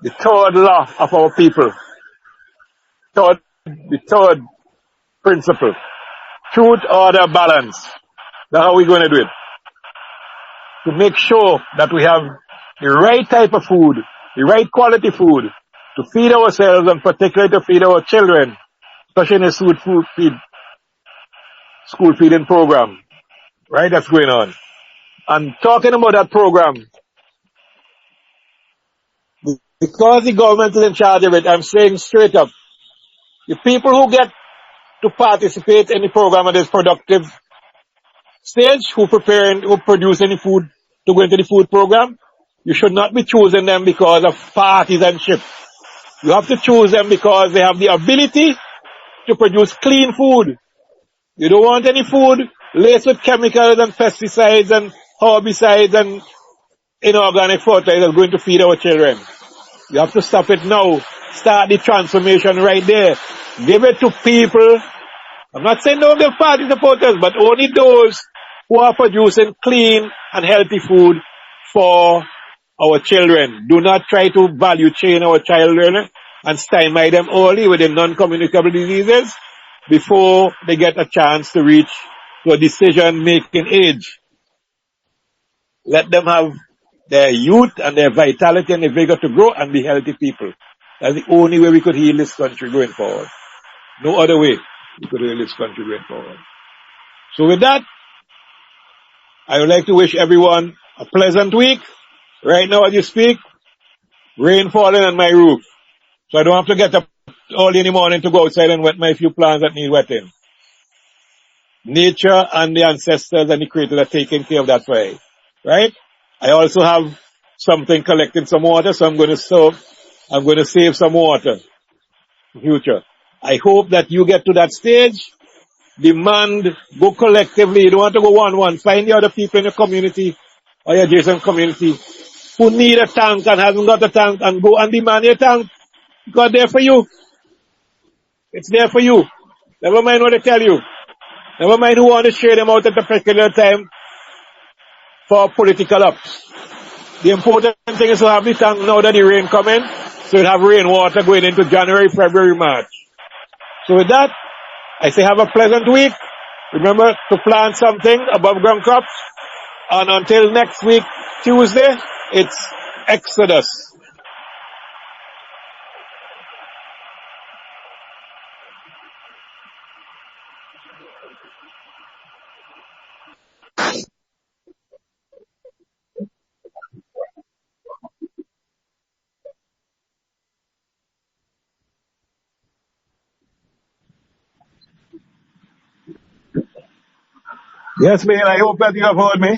the third law of our people. The third principle. Truth, order, balance. That's how we're going to do it. To make sure that we have the right type of food, the right quality food, to feed ourselves and particularly to feed our children, especially in the school feeding program. Right? That's going on. And talking about that program, because the government is in charge of it, I'm saying straight up, the people who get to participate in the program at this productive stage, who produce any food to go into the food program, you should not be choosing them because of partisanship. You have to choose them because they have the ability to produce clean food. You don't want any food laced with chemicals and pesticides and herbicides and inorganic fertilizers going to feed our children. You have to stop it now. Start the transformation right there. Give it to people. I'm not saying don't give party supporters, but only those who are producing clean and healthy food for our children. Do not try to value chain our children and stymie them early with the non-communicable diseases before they get a chance to reach to a decision-making age. Let them have their youth and their vitality and their vigor to grow and be healthy people. That's the only way we could heal this country going forward. No other way we could heal this country going forward. So with that, I would like to wish everyone a pleasant week. Right now as you speak, rain falling on my roof. So I don't have to get up early in the morning to go outside and wet my few plants that need wetting. Nature and the ancestors and the creators are taking care of that for me. Right? I also have something collecting some water, so I'm going to save some water in future. I hope that you get to that stage. Demand, go collectively. You don't want to go one-one. Find the other people in your community or your adjacent community who need a tank and hasn't got a tank, and go and demand your tank. Because there for you. It's there for you. Never mind what they tell you. Never mind who want to share them out at a particular time for political ups. The important thing is to have the tank now that the rain coming, so you'll have rainwater going into January, February, March. So with that, I say have a pleasant week. Remember to plant something above ground crops. And until next week, Tuesday, it's Exodus. Yes, man, I hope that you have heard me.